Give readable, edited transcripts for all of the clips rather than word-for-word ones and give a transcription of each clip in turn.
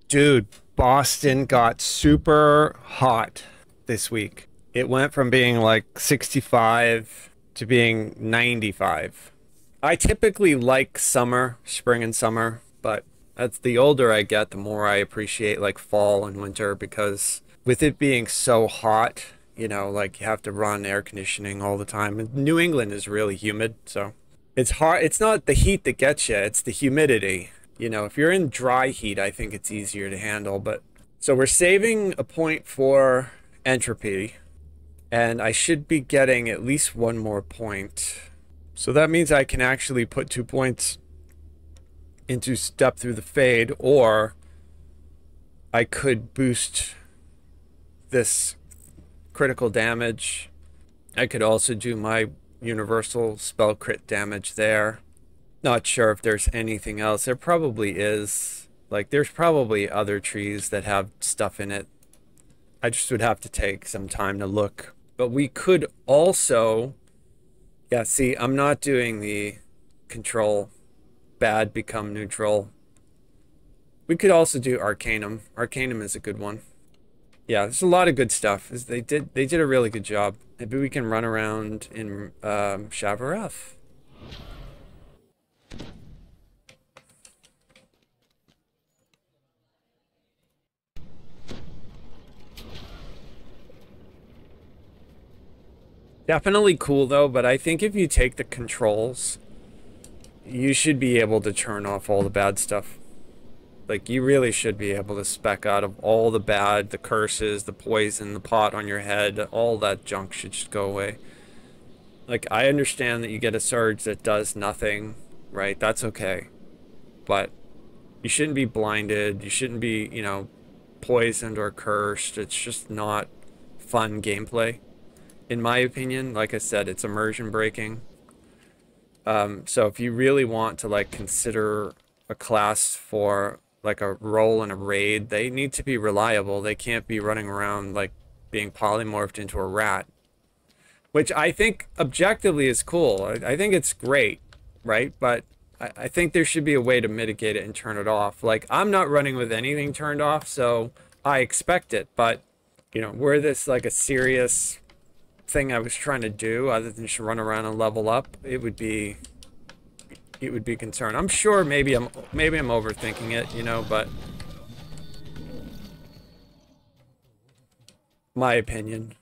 Dude, Boston got super hot this week. It went from being like 65 to being 95. I typically like summer, spring and summer, but as the older I get, the more I appreciate like fall and winter because with it being so hot, you know, like you have to run air conditioning all the time. And New England is really humid, so it's hard. It's not the heat that gets you, it's the humidity. You know, if you're in dry heat, I think it's easier to handle. But so we're saving a point for entropy, and I should be getting at least one more point. So that means I can actually put 2 points into step through the fade, or I could boost this critical damage. I could also do my universal spell crit damage there. Not sure if there's anything else. There probably is. Like, there's probably other trees that have stuff in it. I just would have to take some time to look. But we could also... Yeah, see, I'm not doing the control bad become neutral. We could also do Arcanum. Arcanum is a good one. Yeah, there's a lot of good stuff. They did a really good job. Maybe we can run around in Shavareth. Definitely cool though, but I think if you take the controls, you should be able to turn off all the bad stuff. Like, you really should be able to spec out of all the bad, the curses, the poison, the pot on your head, all that junk should just go away. Like, I understand that you get a surge that does nothing, right? That's okay. But you shouldn't be blinded. You shouldn't be, you know, poisoned or cursed. It's just not fun gameplay. In my opinion, like I said, it's immersion breaking. So if you really want to like consider a class for like a role in a raid, they need to be reliable. They can't be running around like being polymorphed into a rat, which I think objectively is cool. I think it's great, right? But I think there should be a way to mitigate it and turn it off. Like, I'm not running with anything turned off, so I expect it. But, you know, were this like a serious thing I was trying to do other than just run around and level up, it would be concerned. I'm sure maybe I'm overthinking it, you know, but my opinion,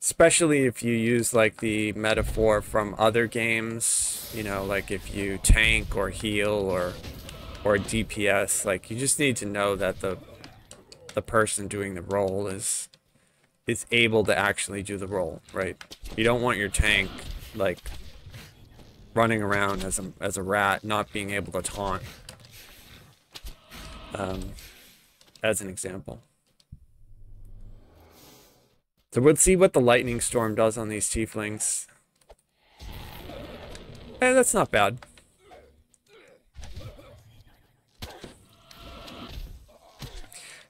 especially if you use like the metaphor from other games, you know, like if you tank or heal or DPS, like you just need to know that the person doing the role is able to actually do the role, right? You don't want your tank like running around as a rat, not being able to taunt, as an example. So we'll see what the lightning storm does on these tieflings. That's not bad.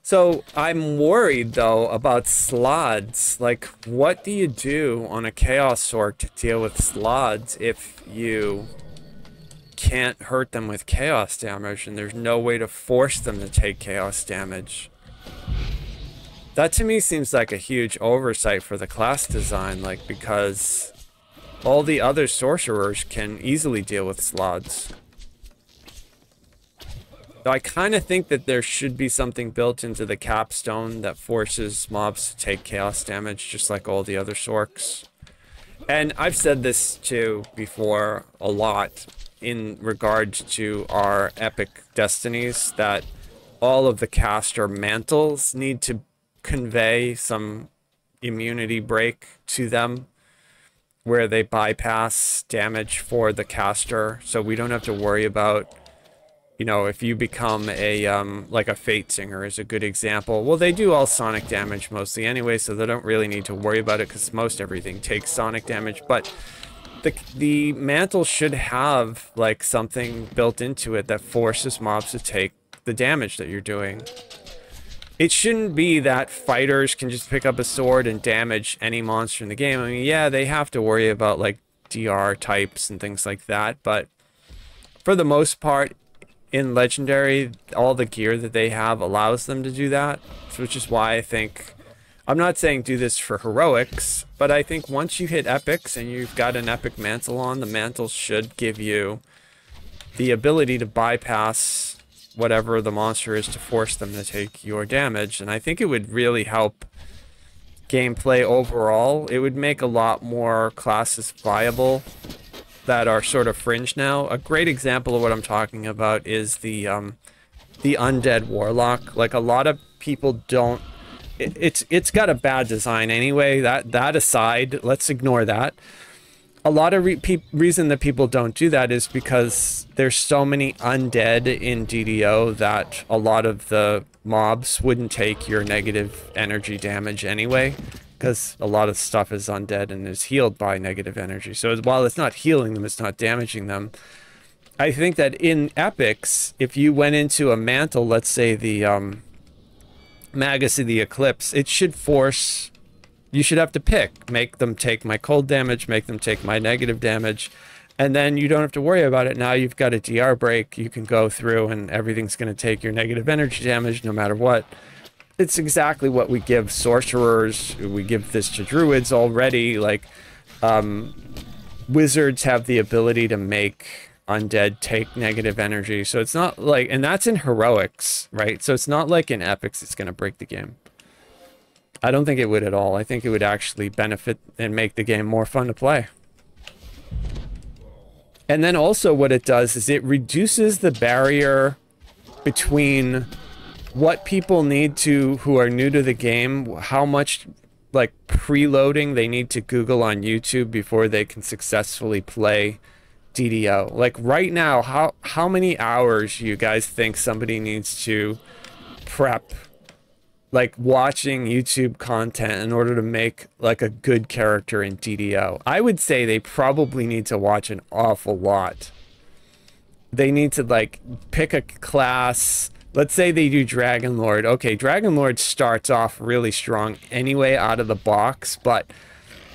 So I'm worried though about slods. Like, what do you do on a chaos sorc to deal with slods if you can't hurt them with chaos damage and there's no way to force them to take chaos damage? That to me seems like a huge oversight for the class design, like, because all the other sorcerers can easily deal with slods. So I kind of think that there should be something built into the capstone that forces mobs to take chaos damage, just like all the other sorcs. And I've said this too before a lot in regards to our epic destinies, that all of the caster mantles need to convey some immunity break to them, where they bypass damage for the caster, so we don't have to worry about, you know, if you become a, like a Fate Singer is a good example. Well, they do all sonic damage mostly anyway, so they don't really need to worry about it because most everything takes sonic damage. But the mantle should have, like, something built into it that forces mobs to take the damage that you're doing. It shouldn't be that fighters can just pick up a sword and damage any monster in the game. I mean, yeah, they have to worry about, like, DR types and things like that, but for the most part, in Legendary, all the gear that they have allows them to do that, which is why I think, I'm not saying do this for heroics, but I think once you hit epics and you've got an epic mantle on, the mantle should give you the ability to bypass whatever the monster is to force them to take your damage. And I think it would really help gameplay overall. It would make a lot more classes viable that are sort of fringe now. A great example of what I'm talking about is the undead warlock. Like, a lot of people don't, it's got a bad design anyway. That aside, let's ignore that. A lot of reason that people don't do that is because there's so many undead in DDO that a lot of the mobs wouldn't take your negative energy damage anyway, because a lot of stuff is undead and is healed by negative energy. So while it's not healing them, it's not damaging them. I think that in epics, if you went into a mantle, let's say the Magus of the Eclipse, it should force, you should have to pick, make them take my cold damage, make them take my negative damage, and then you don't have to worry about it. Now you've got a DR break, you can go through and everything's going to take your negative energy damage no matter what. It's exactly what we give sorcerers, we give this to druids already. Like, wizards have the ability to make undead take negative energy, so it's not like, and that's in heroics, right? So it's not like in epics it's going to break the game. I don't think it would at all. I think it would actually benefit and make the game more fun to play. And then also what it does is it reduces the barrier between what people need to, who are new to the game, how much like preloading they need to Google on YouTube before they can successfully play DDO. Like right now, how many hours you guys think somebody needs to prep, like watching YouTube content in order to make like a good character in DDO? I would say they probably need to watch an awful lot. They need to like pick a class. Let's say they do Dragon Lord. Okay, Dragon Lord starts off really strong anyway out of the box, but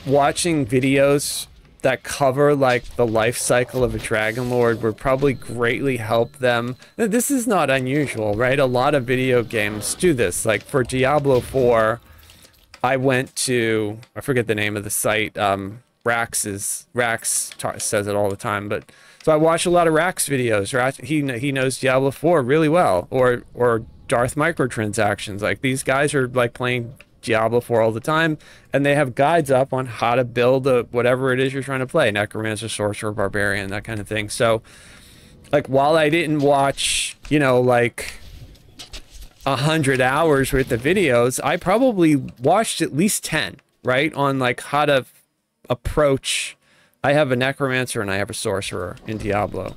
watching videos that cover like the life cycle of a Dragon Lord would probably greatly help them. This is not unusual, right? A lot of video games do this. Like for Diablo 4, I went to, I forget the name of the site, Rax says it all the time, but so I watch a lot of Rax videos. Right? He knows Diablo 4 really well, or Darth microtransactions. Like these guys are like playing Diablo 4 all the time, and they have guides up on how to build whatever it is you're trying to play, necromancer, sorcerer, barbarian, that kind of thing. So like while I didn't watch, you know, like 100 hours worth of videos, I probably watched at least 10, right, on like how to approach. I have a necromancer and I have a sorcerer in Diablo,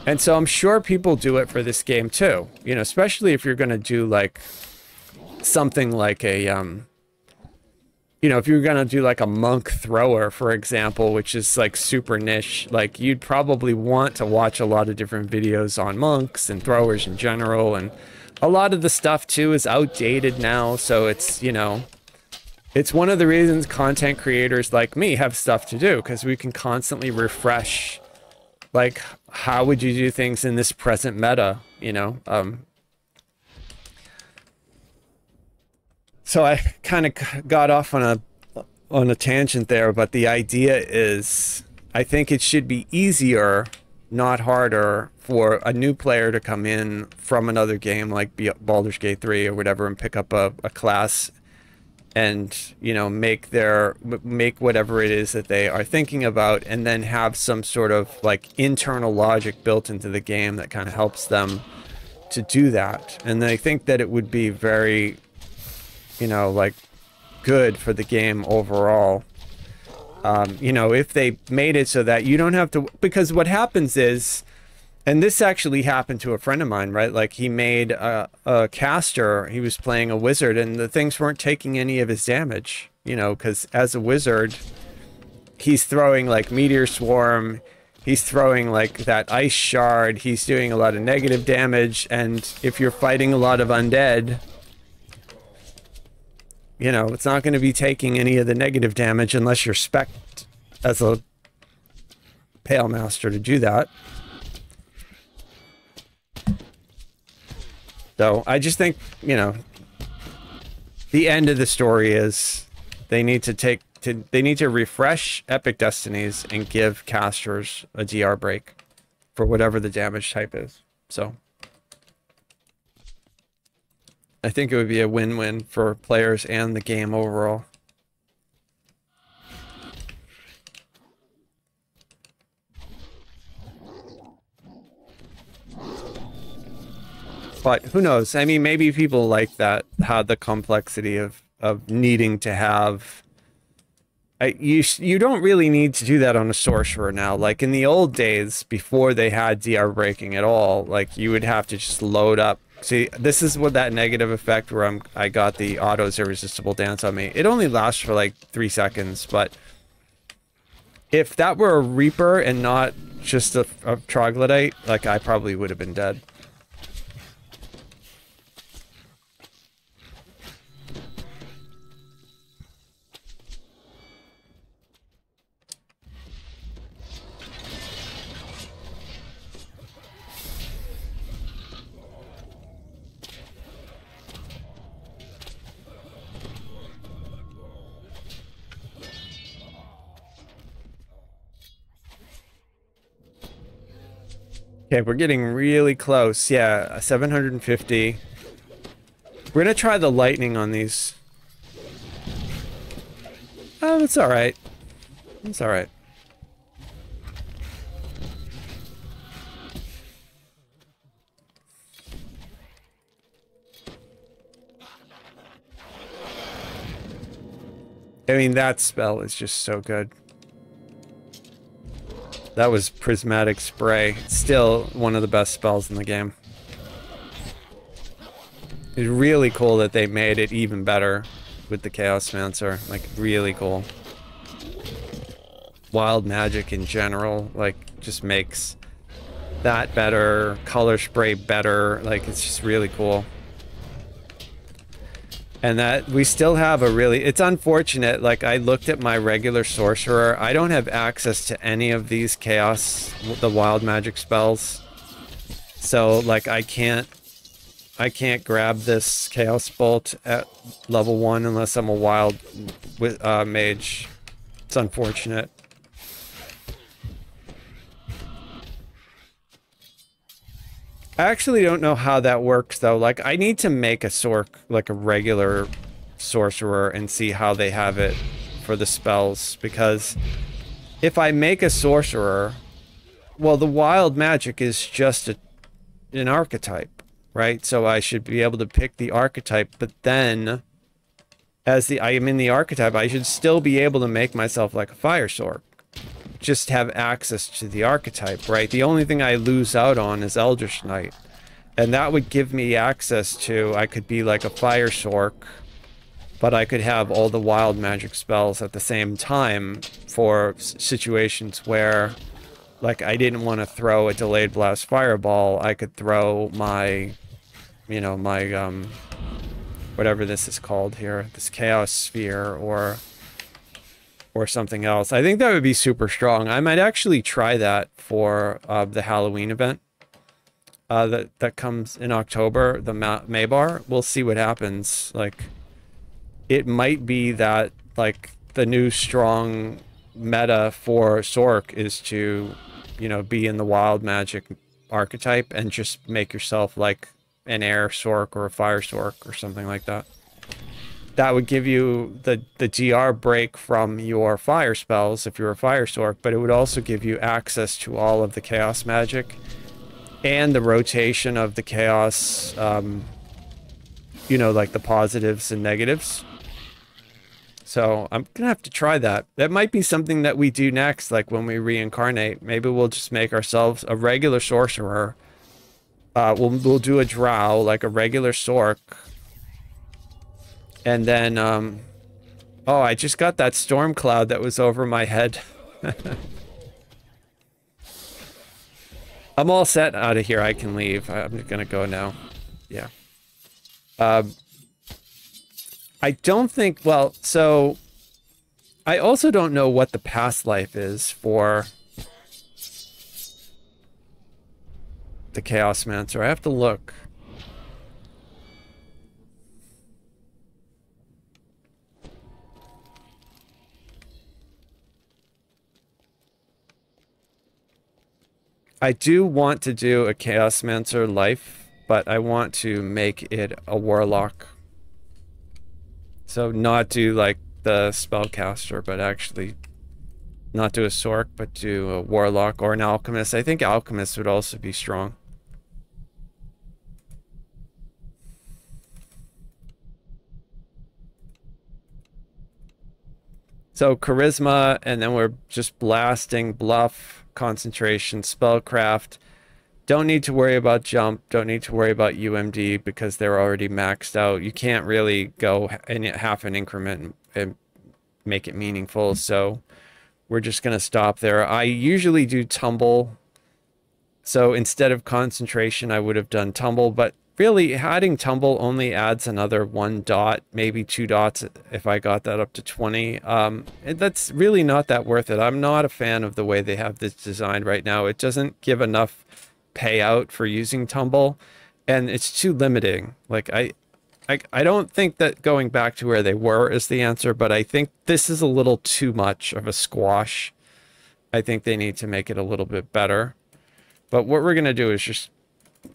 and so I'm sure people do it for this game too, you know, especially if you're going to do like something like a you know, if you're gonna do like a monk thrower, for example, which is like super niche, like you'd probably want to watch a lot of different videos on monks and throwers in general, and a lot of the stuff too is outdated now. So it's, you know, it's one of the reasons content creators like me have stuff to do, because we can constantly refresh like how would you do things in this present meta, you know. So I kind of got off on a tangent there, but the idea is I think it should be easier, not harder, for a new player to come in from another game like Baldur's Gate 3 or whatever and pick up a class and, you know, make whatever it is that they are thinking about, and then have some sort of like internal logic built into the game that kind of helps them to do that. And I think that it would be very, you know, like good for the game overall. You know, if they made it so that you don't have to, because what happens is, and this actually happened to a friend of mine, right? Like he made a caster, he was playing a wizard, and the things weren't taking any of his damage, you know, because as a wizard, he's throwing like meteor swarm, he's throwing like that ice shard, he's doing a lot of negative damage, and if you're fighting a lot of undead, you know, it's not going to be taking any of the negative damage unless you're spec'd as a Pale Master to do that. So I just think, you know, the end of the story is they need to refresh Epic Destinies and give casters a DR break for whatever the damage type is. So I think it would be a win-win for players and the game overall. But who knows? I mean, maybe people like that, how the complexity of needing to have... You don't really need to do that on a sorcerer now. Like in the old days, before they had DR breaking at all, like you would have to just load up. See, this is what that negative effect where I got the autos irresistible dance on me. It only lasts for like 3 seconds, but if that were a Reaper and not just a troglodyte, like I probably would have been dead. Okay, we're getting really close. Yeah, 750. We're gonna try the lightning on these. Oh, it's alright. It's alright. I mean, that spell is just so good. That was Prismatic Spray. Still one of the best spells in the game. It's really cool that they made it even better with the Chaosmancer. Like, really cool. Wild Magic in general, like, just makes that better. Color Spray better. Like, it's just really cool. And that we still have a really... It's unfortunate, like I looked at my regular sorcerer. I don't have access to any of these chaos, the wild magic spells. So like I can't grab this chaos bolt at level 1 unless I'm a wild mage. It's unfortunate. I actually don't know how that works though. Like I need to make a sorc, like a regular sorcerer, and see how they have it for the spells, because if I make a sorcerer, well, the wild magic is just an archetype, right? So I should be able to pick the archetype, but then as I am in the archetype, I should still be able to make myself like a fire sorc. Just have access to the archetype, right? The only thing I lose out on is Eldritch Knight. And that would give me access to, I could be like a fire sorc, but I could have all the wild magic spells at the same time for situations where, like, I didn't want to throw a delayed blast fireball. I could throw my, you know, my, whatever this is called here, this chaos sphere, or something else. I think that would be super strong. I might actually try that for the Halloween event that comes in October, the Maybar. We'll see what happens. Like, it might be that, like, the new strong meta for sorc is to, you know, be in the wild magic archetype and just make yourself like an air sorc or a fire sorc or something like that. That would give you the GR break from your fire spells if you're a fire sorc, but it would also give you access to all of the chaos magic and the rotation of the chaos, you know, like the positives and negatives. So I'm gonna have to try that. That might be something that we do next, like when we reincarnate. Maybe we'll just make ourselves a regular sorcerer. We'll do a drow, like a regular sorc. And then, oh, I just got that storm cloud that was over my head. I'm all set out of here. I can leave. I'm gonna go now. Yeah. I don't think, well, so I also don't know what the past life is for the Chaosmancer. I have to look. I do want to do a Chaosmancer life, but I want to make it a warlock. So not do like the spellcaster, but actually not do a sorc, but do a warlock or an alchemist. I think alchemist would also be strong. So charisma, and then we're just blasting, bluff, concentration, spellcraft. Don't need to worry about jump. Don't need to worry about UMD because they're already maxed out. You can't really go in half an increment and make it meaningful. So we're just going to stop there. I usually do tumble. So instead of concentration, I would have done tumble, but really adding tumble only adds another 1 dot, maybe 2 dots if I got that up to 20. That's really not that worth it. I'm not a fan of the way they have this designed right now. It doesn't give enough payout for using tumble, and it's too limiting. Like I don't think that going back to where they were is the answer, but I think this is a little too much of a squash. I think they need to make it a little bit better. But what we're going to do is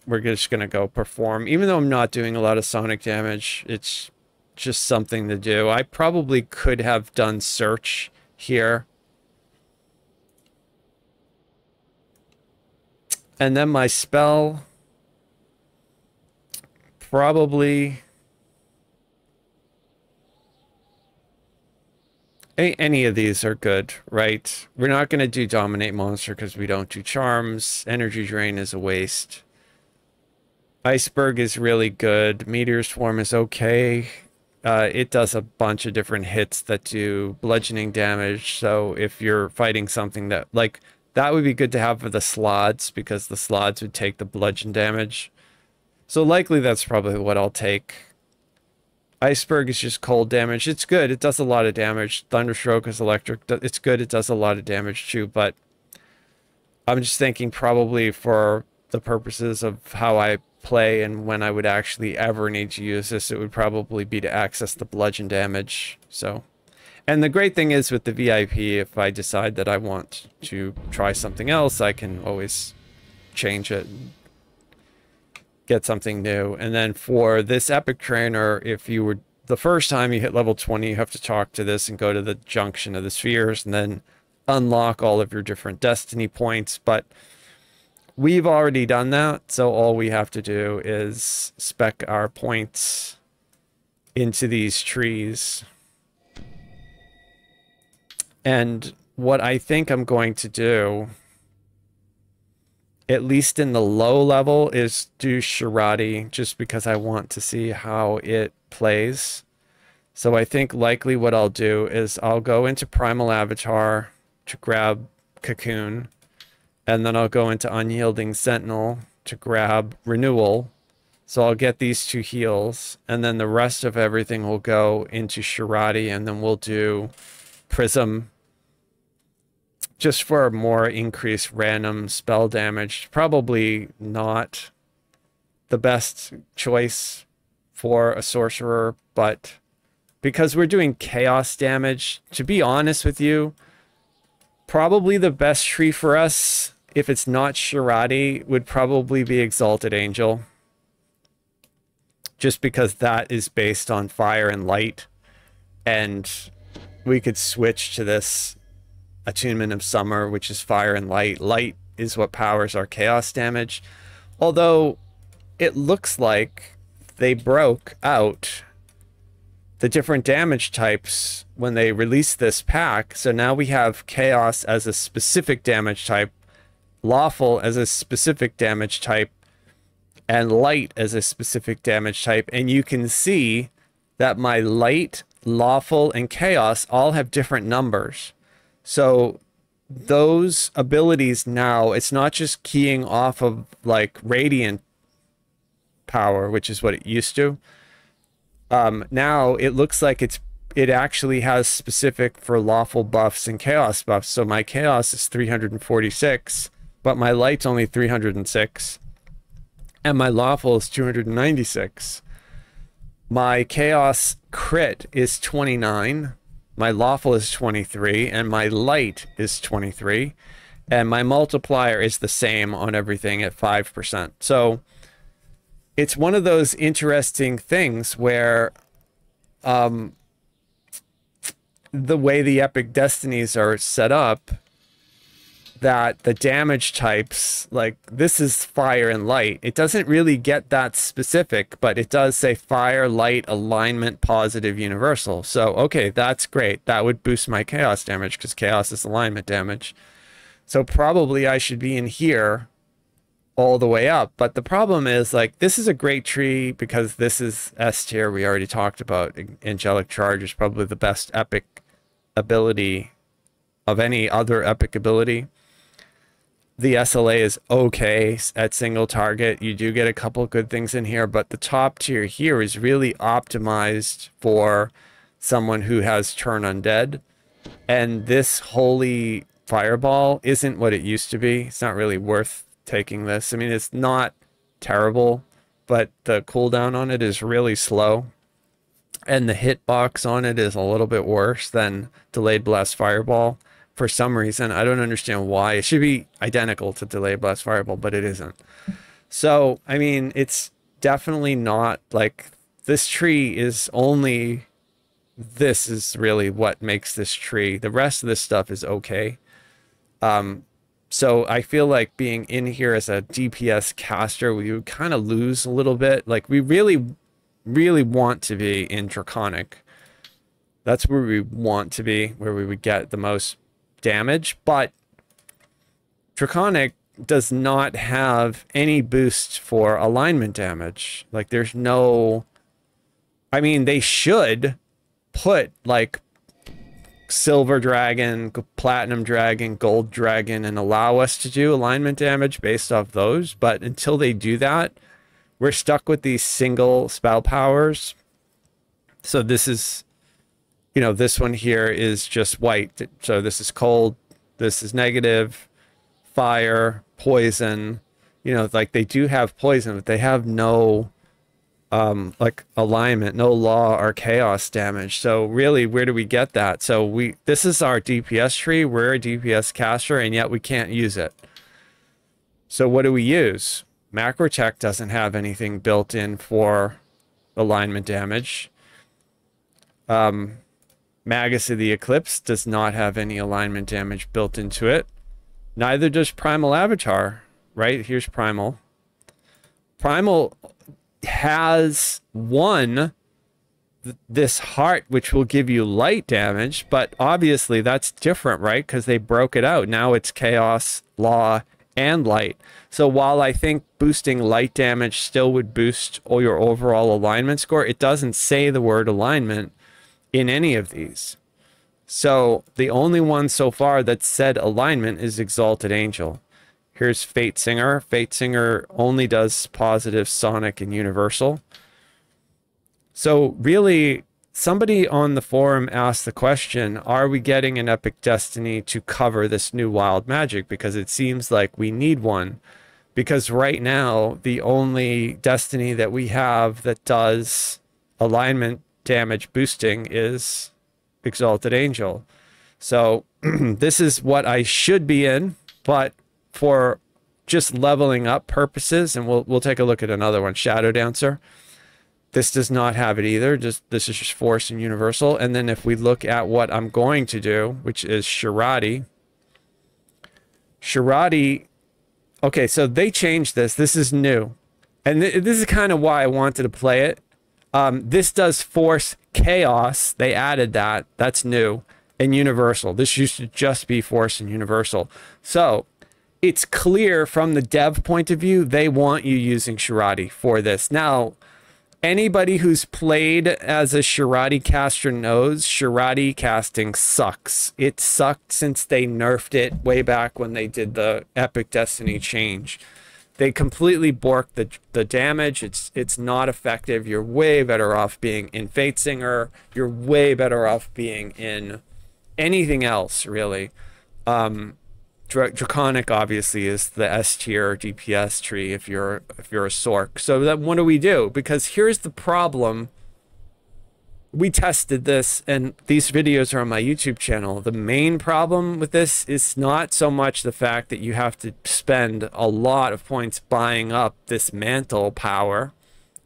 we're just going to go perform. Even though I'm not doing a lot of sonic damage, it's just something to do. I probably could have done search here. And then my spell, probably any of these are good, right? We're not going to do dominate monster because we don't do charms. Energy drain is a waste. Iceberg is really good. Meteor swarm is okay. It does a bunch of different hits that do bludgeoning damage. So if you're fighting something that, like, that would be good to have for the slots, because the slots would take the bludgeon damage. So likely that's probably what I'll take. Iceberg is just cold damage. It's good. It does a lot of damage. Thunderstroke is electric. It's good. It does a lot of damage too, but I'm just thinking probably for the purposes of how I play and when I would actually ever need to use this, it would probably be to access the bludgeon damage. So, and the great thing is with the VIP, if I decide that I want to try something else, I can always change it, get something new. And then for this epic trainer, if you were the first time you hit level 20, you have to talk to this and go to the junction of the spheres and then unlock all of your different destiny points. But we've already done that, so all we have to do is spec our points into these trees. And what I think I'm going to do, at least in the low level, is do Shirati, just because I want to see how it plays. So I think likely what I'll do is I'll go into Primal Avatar to grab Cocoon, and then I'll go into Unyielding Sentinel to grab Renewal. So I'll get these 2 heals, and then the rest of everything will go into Shirati, and then we'll do Prism just for a more increased random spell damage. Probably not the best choice for a sorcerer, but because we're doing chaos damage, to be honest with you, probably the best tree for us, if it's not Shirati, would probably be Exalted Angel. Just because that is based on fire and light, and we could switch to this Attunement of Summer, which is fire and light. Light is what powers our chaos damage. Although it looks like they broke out the different damage types when they released this pack. So now we have chaos as a specific damage type, lawful as a specific damage type, and light as a specific damage type. And you can see that my light, lawful, and chaos all have different numbers. So those abilities now, it's not just keying off of like radiant power, which is what it used to. Now it looks like it actually has specific for lawful buffs and chaos buffs. So my chaos is 346, but my light's only 306. And my lawful is 296. My chaos crit is 29. My lawful is 23, and my light is 23. and my multiplier is the same on everything at 5%. So it's one of those interesting things where the way the Epic Destinies are set up, that the damage types, like this is fire and light. It doesn't really get that specific, but it does say fire, light, alignment, positive, universal. So, okay, that's great. That would boost my chaos damage because chaos is alignment damage. So probably I should be in here all the way up. But the problem is, like, this is a great tree because this is S tier. We already talked about Angelic Charge is probably the best epic ability of any other epic ability. The SLA is okay at single target. You do get a couple good things in here, but the top tier here is really optimized for someone who has turn undead. And this holy fireball isn't what it used to be. It's not really worth taking this. I mean, it's not terrible, but the cooldown on it is really slow. And the hitbox on it is a little bit worse than Delayed Blast Fireball. For some reason, I don't understand why. It should be identical to Delayed Blast Fireball, but it isn't. So, I mean, it's definitely not like this tree is only, this is really what makes this tree. The rest of this stuff is okay. So I feel like being in here as a DPS caster, we would kind of lose a little bit. Like we really want to be in Draconic. That's where we want to be, where we would get the most damage, but Draconic does not have any boost for alignment damage. Like there's no, I mean, they should put like Silver Dragon, Platinum Dragon, Gold Dragon, and allow us to do alignment damage based off those, but until they do that, we're stuck with these single spell powers. So this is, you know, this one here is just white. So this is cold, this is negative, fire, poison. You know, like they do have poison, but they have no like alignment, no law or chaos damage. So really, where do we get that? So this is our DPS tree. We're a DPS caster, and yet we can't use it. So what do we use? Macrotech doesn't have anything built in for alignment damage. Magus of the Eclipse does not have any alignment damage built into it. Neither does Primal Avatar, right? Here's Primal. Primal has this heart, which will give you light damage, but obviously that's different, right? Because they broke it out. Now it's chaos, law, and light. So while I think boosting light damage still would boost all your overall alignment score, it doesn't say the word alignment in any of these. So the only one so far that said alignment is Exalted Angel. Here's Fate Singer. Fate Singer only does positive, sonic, and universal. So really, somebody on the forum asked the question, are we getting an Epic Destiny to cover this new wild magic? Because it seems like we need one. Because right now, the only Destiny that we have that does alignment damage boosting is Exalted Angel. So this is what I should be in, but for just leveling up purposes, and we'll take a look at another one, Shadow Dancer. This does not have it either. This is just Force and Universal. And then if we look at what I'm going to do, which is Shirati. Shirati, okay, so they changed this. This is new. And this is kind of why I wanted to play it. This does Force Chaos. They added that. That's new. And Universal. This used to just be Force and Universal. So it's clear from the dev point of view, they want you using Shirati for this. Now, anybody who's played as a Shirati caster knows Shirati casting sucks. It sucked since they nerfed it way back when they did the Epic Destiny change. They completely borked the damage. It's not effective. You're way better off being in Fate Singer. You're way better off being in anything else, really. Draconic obviously is the S tier DPS tree if you're a sorc. So then what do we do? Because here's the problem we tested this, and these videos are on my YouTube channel. The main problem with this is not so much the fact that you have to spend a lot of points buying up this mantle power,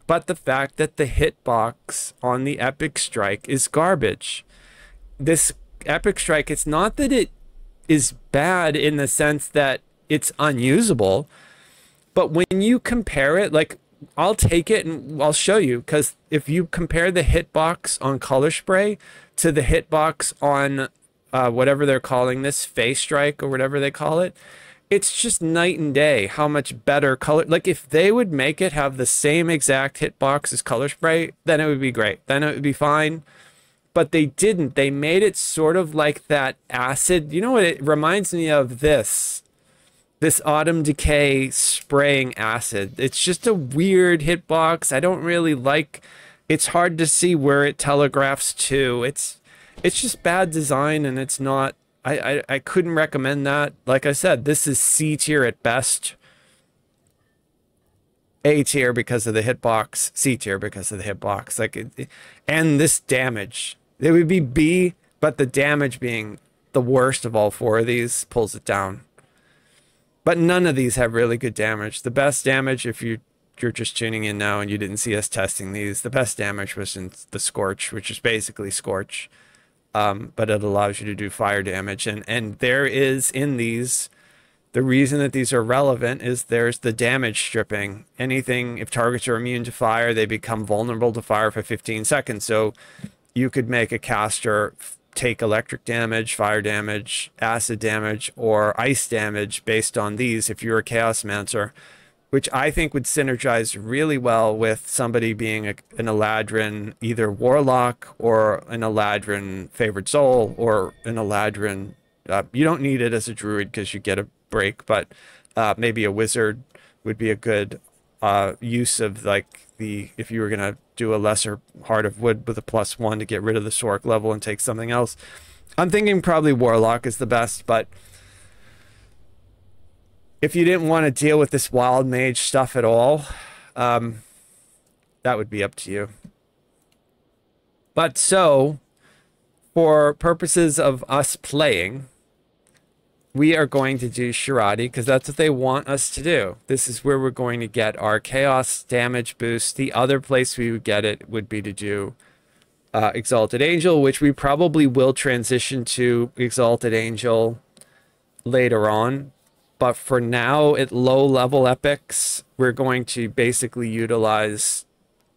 but the fact that the hitbox on the Epic Strike is garbage. This Epic Strike, it's not that it is bad in the sense that it's unusable, but when you compare it, like, I'll take it and I'll show you, because if you compare the hitbox on Color Spray to the hitbox on whatever they're calling this, Face Strike or whatever they call it, it's just night and day how much better color. Like, if they would make it have the same exact hitbox as Color Spray, then it would be great. Then it would be fine. But they didn't. They made it sort of like that acid. You know what it reminds me of? This Autumn Decay spraying acid. It's just a weird hitbox. I don't really like. It's hard to see where it telegraphs to. It's just bad design, and it's not. I couldn't recommend that. Like I said, this is C tier at best. A tier because of the hitbox. C tier because of the hitbox. Like, and this damage. It would be B, but the damage being the worst of all four of these pulls it down. But none of these have really good damage. The best damage, if you're just tuning in now and you didn't see us testing these, the best damage was in the Scorch, which is basically Scorch. But it allows you to do fire damage. And there is in these, the reason that these are relevant is there's the damage stripping. Anything, if targets are immune to fire, they become vulnerable to fire for 15 seconds. So you could make a caster take electric damage, fire damage, acid damage, or ice damage based on these if you're a Chaosmancer, which I think would synergize really well with somebody being an Eladrin, either Warlock or an Eladrin Favored Soul or an Eladrin. You don't need it as a Druid because you get a break, but maybe a Wizard would be a good use of, like, if you were going to do a lesser Heart of Wood with a +1 to get rid of the sorc level and take something else. I'm thinking probably Warlock is the best, but if you didn't want to deal with this Wild Mage stuff at all, that would be up to you. But so, for purposes of us playing, we are going to do Shirati because that's what they want us to do. This is where we're going to get our chaos damage boost. The other place we would get it would be to do Exalted Angel, which we probably will transition to Exalted Angel later on. But for now, at low level epics, we're going to basically utilize,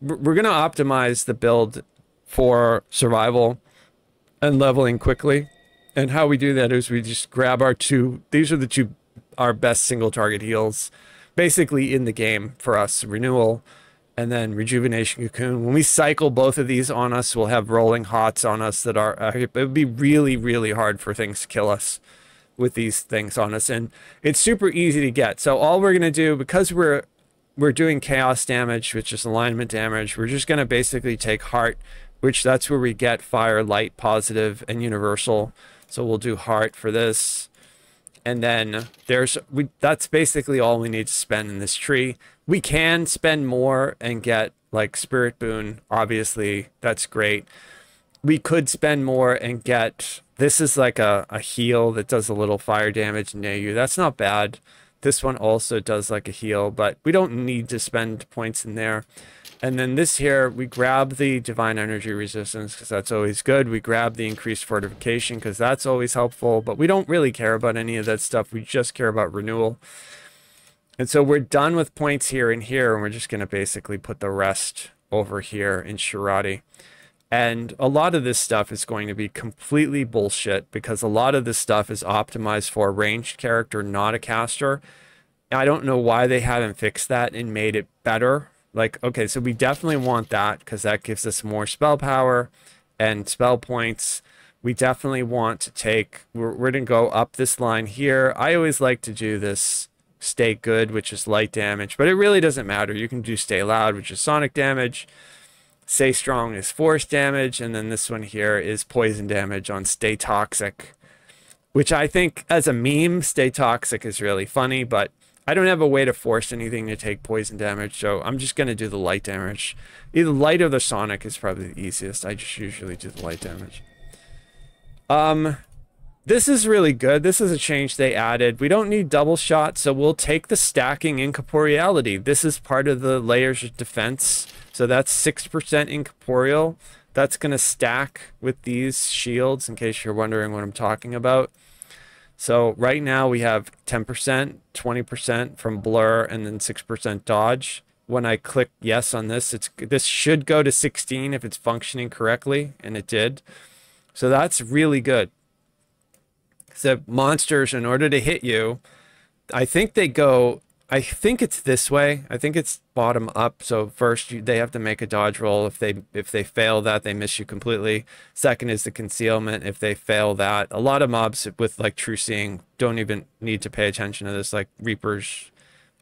we're going to optimize the build for survival and leveling quickly. And how we do that is we just grab our these are our best single target heals basically in the game for us. Renewal and then Rejuvenation Cocoon. When we cycle both of these on us, we'll have rolling hots on us that are, it would be really, really hard for things to kill us with these things on us. And it's super easy to get. So all we're going to do, because we're doing chaos damage, which is alignment damage, we're just going to basically take heart, which that's where we get fire, light, positive, and universal. So we'll do heart for this. And then that's basically all we need to spend in this tree. We can spend more and get like Spirit Boon. Obviously, that's great. We could spend more and get, this is like a heal that does a little fire damage near you. That's not bad. This one also does like a heal, but we don't need to spend points in there. And then this here, we grab the Divine Energy Resistance because that's always good. We grab the Increased Fortification because that's always helpful. But we don't really care about any of that stuff. We just care about Renewal. And so we're done with points here and here. And we're just going to basically put the rest over here in Shirati. And a lot of this stuff is going to be completely bullshit because a lot of this stuff is optimized for a ranged character, not a caster. I don't know why they haven't fixed that and made it better. Like, okay, so we definitely want that because that gives us more spell power and spell points. We definitely want to take, we're going to go up this line here. I always like to do this Stay Good, which is light damage, but it really doesn't matter. You can do Stay Loud, which is sonic damage. Stay Strong is force damage. And then this one here is poison damage on Stay Toxic, which I think as a meme, Stay Toxic is really funny, but I don't have a way to force anything to take poison damage, so I'm just going to do the light damage. Either light or the sonic is probably the easiest. I just usually do the light damage. This is really good. This is a change they added. We don't need double shot, so we'll take the stacking incorporeality. This is part of the layers of defense. So that's 6% incorporeal. That's going to stack with these shields, in case you're wondering what I'm talking about. So right now we have 10%, 20% from blur, and then 6% dodge. When I click yes on this, this should go to 16 if it's functioning correctly, and it did. So that's really good. So monsters, in order to hit you, I think they go, I think it's this way. I think it's bottom up. So first they have to make a dodge roll. If they fail that, they miss you completely. Second is the concealment. If they fail that, a lot of mobs with like true seeing don't even need to pay attention to this. Like Reapers,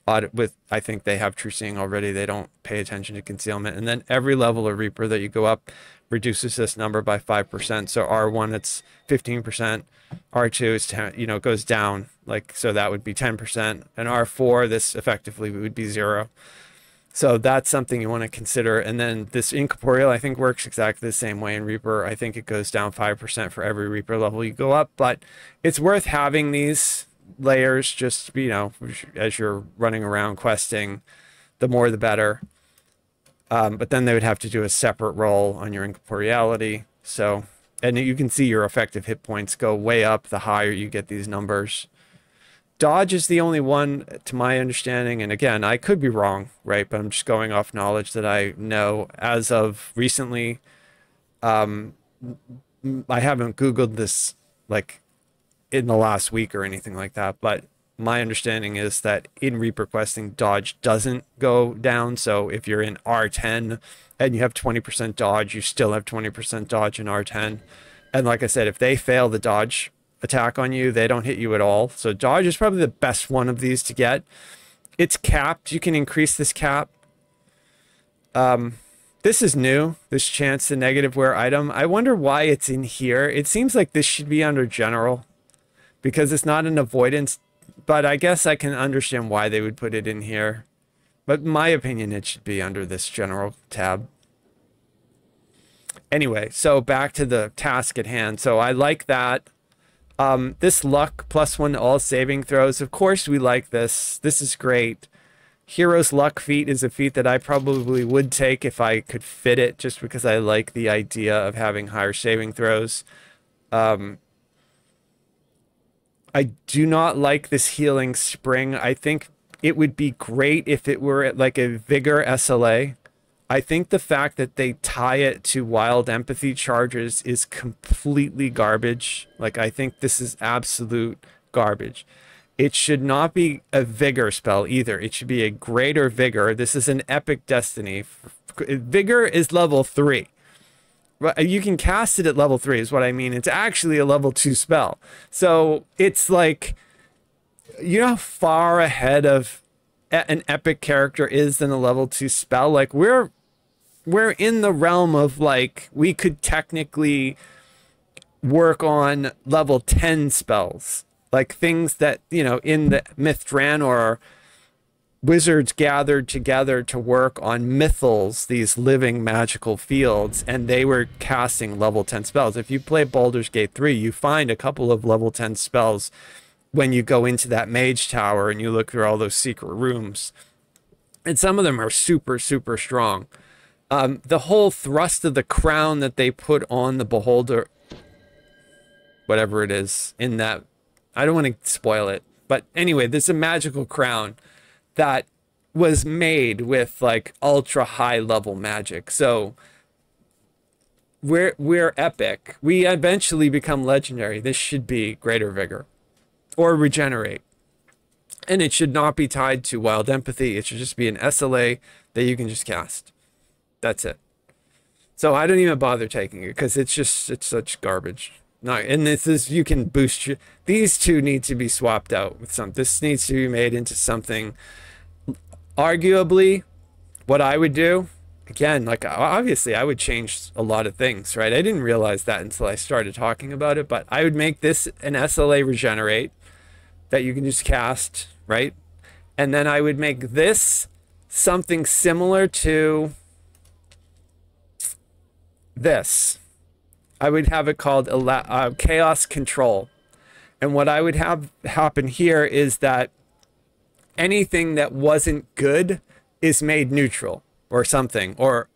I think they have true seeing already. They don't pay attention to concealment. And then every level of Reaper that you go up reduces this number by 5%. So R1 it's 15%. R2 is 10, you know, goes down, like, so that would be 10%, and R4 this effectively would be 0. So that's something you want to consider. And then this incorporeal I think works exactly the same way in Reaper. I think it goes down 5% for every Reaper level you go up, but it's worth having these layers just, you know, as you're running around questing. The more the better. But then they would have to do a separate roll on your incorporeality. So, and you can see your effective hit points go way up the higher you get these numbers. Dodge is the only one, to my understanding, and again, I could be wrong, right? But I'm just going off knowledge that I know as of recently. I haven't Googled this like in the last week or anything like that, but my understanding is that in Reaper questing, dodge doesn't go down. So if you're in R10 and you have 20% dodge, you still have 20% dodge in R10. And like I said, if they fail the dodge attack on you, they don't hit you at all. So dodge is probably the best one of these to get. It's capped. You can increase this cap. This is new, this chance to negative wear item. I wonder why it's in here. It seems like this should be under general because it's not an avoidance. But I guess I can understand why they would put it in here. But in my opinion, it should be under this general tab. Anyway, so back to the task at hand. So I like that. This luck +1 to all saving throws. Of course we like this. This is great. Hero's luck feat is a feat that I probably would take if I could fit it, just because I like the idea of having higher saving throws. I do not like this healing spring. I think it would be great if it were like a vigor SLA. I think the fact that they tie it to wild empathy charges is completely garbage. Like, I think this is absolute garbage. It should not be a vigor spell either. It should be a greater vigor. This is an epic destiny. Vigor is level 3. You can cast it at level 3 is what I mean. It's actually a level 2 spell. So it's like, you know how far ahead of an epic character is than a level 2 spell? Like, we're in the realm of, like, we could technically work on level 10 spells. Like things that, you know, in the Myth Draenor, wizards gathered together to work on mythals, these living magical fields, and they were casting level 10 spells. If you play Baldur's Gate 3, you find a couple of level 10 spells when you go into that mage tower and you look through all those secret rooms. And some of them are super, super strong. The whole thrust of the crown that they put on the beholder, whatever it is, in that, I don't want to spoil it, but anyway, there's a magical crown that was made with like ultra high level magic. So we're epic. We eventually become legendary. This should be greater vigor or regenerate. And it should not be tied to wild empathy. It should just be an SLA that you can just cast. That's it. So I don't even bother taking it because it's such garbage. No, and this is, you can boost your, these two need to be swapped out with some. This needs to be made into something. Arguably, what I would do, again, like obviously I would change a lot of things, right? I didn't realize that until I started talking about it, but I would make this an SLA regenerate that you can just cast, right? And then I would make this something similar to this. I would have it called Chaos Control. And what I would have happen here is that anything that wasn't good is made neutral or something, or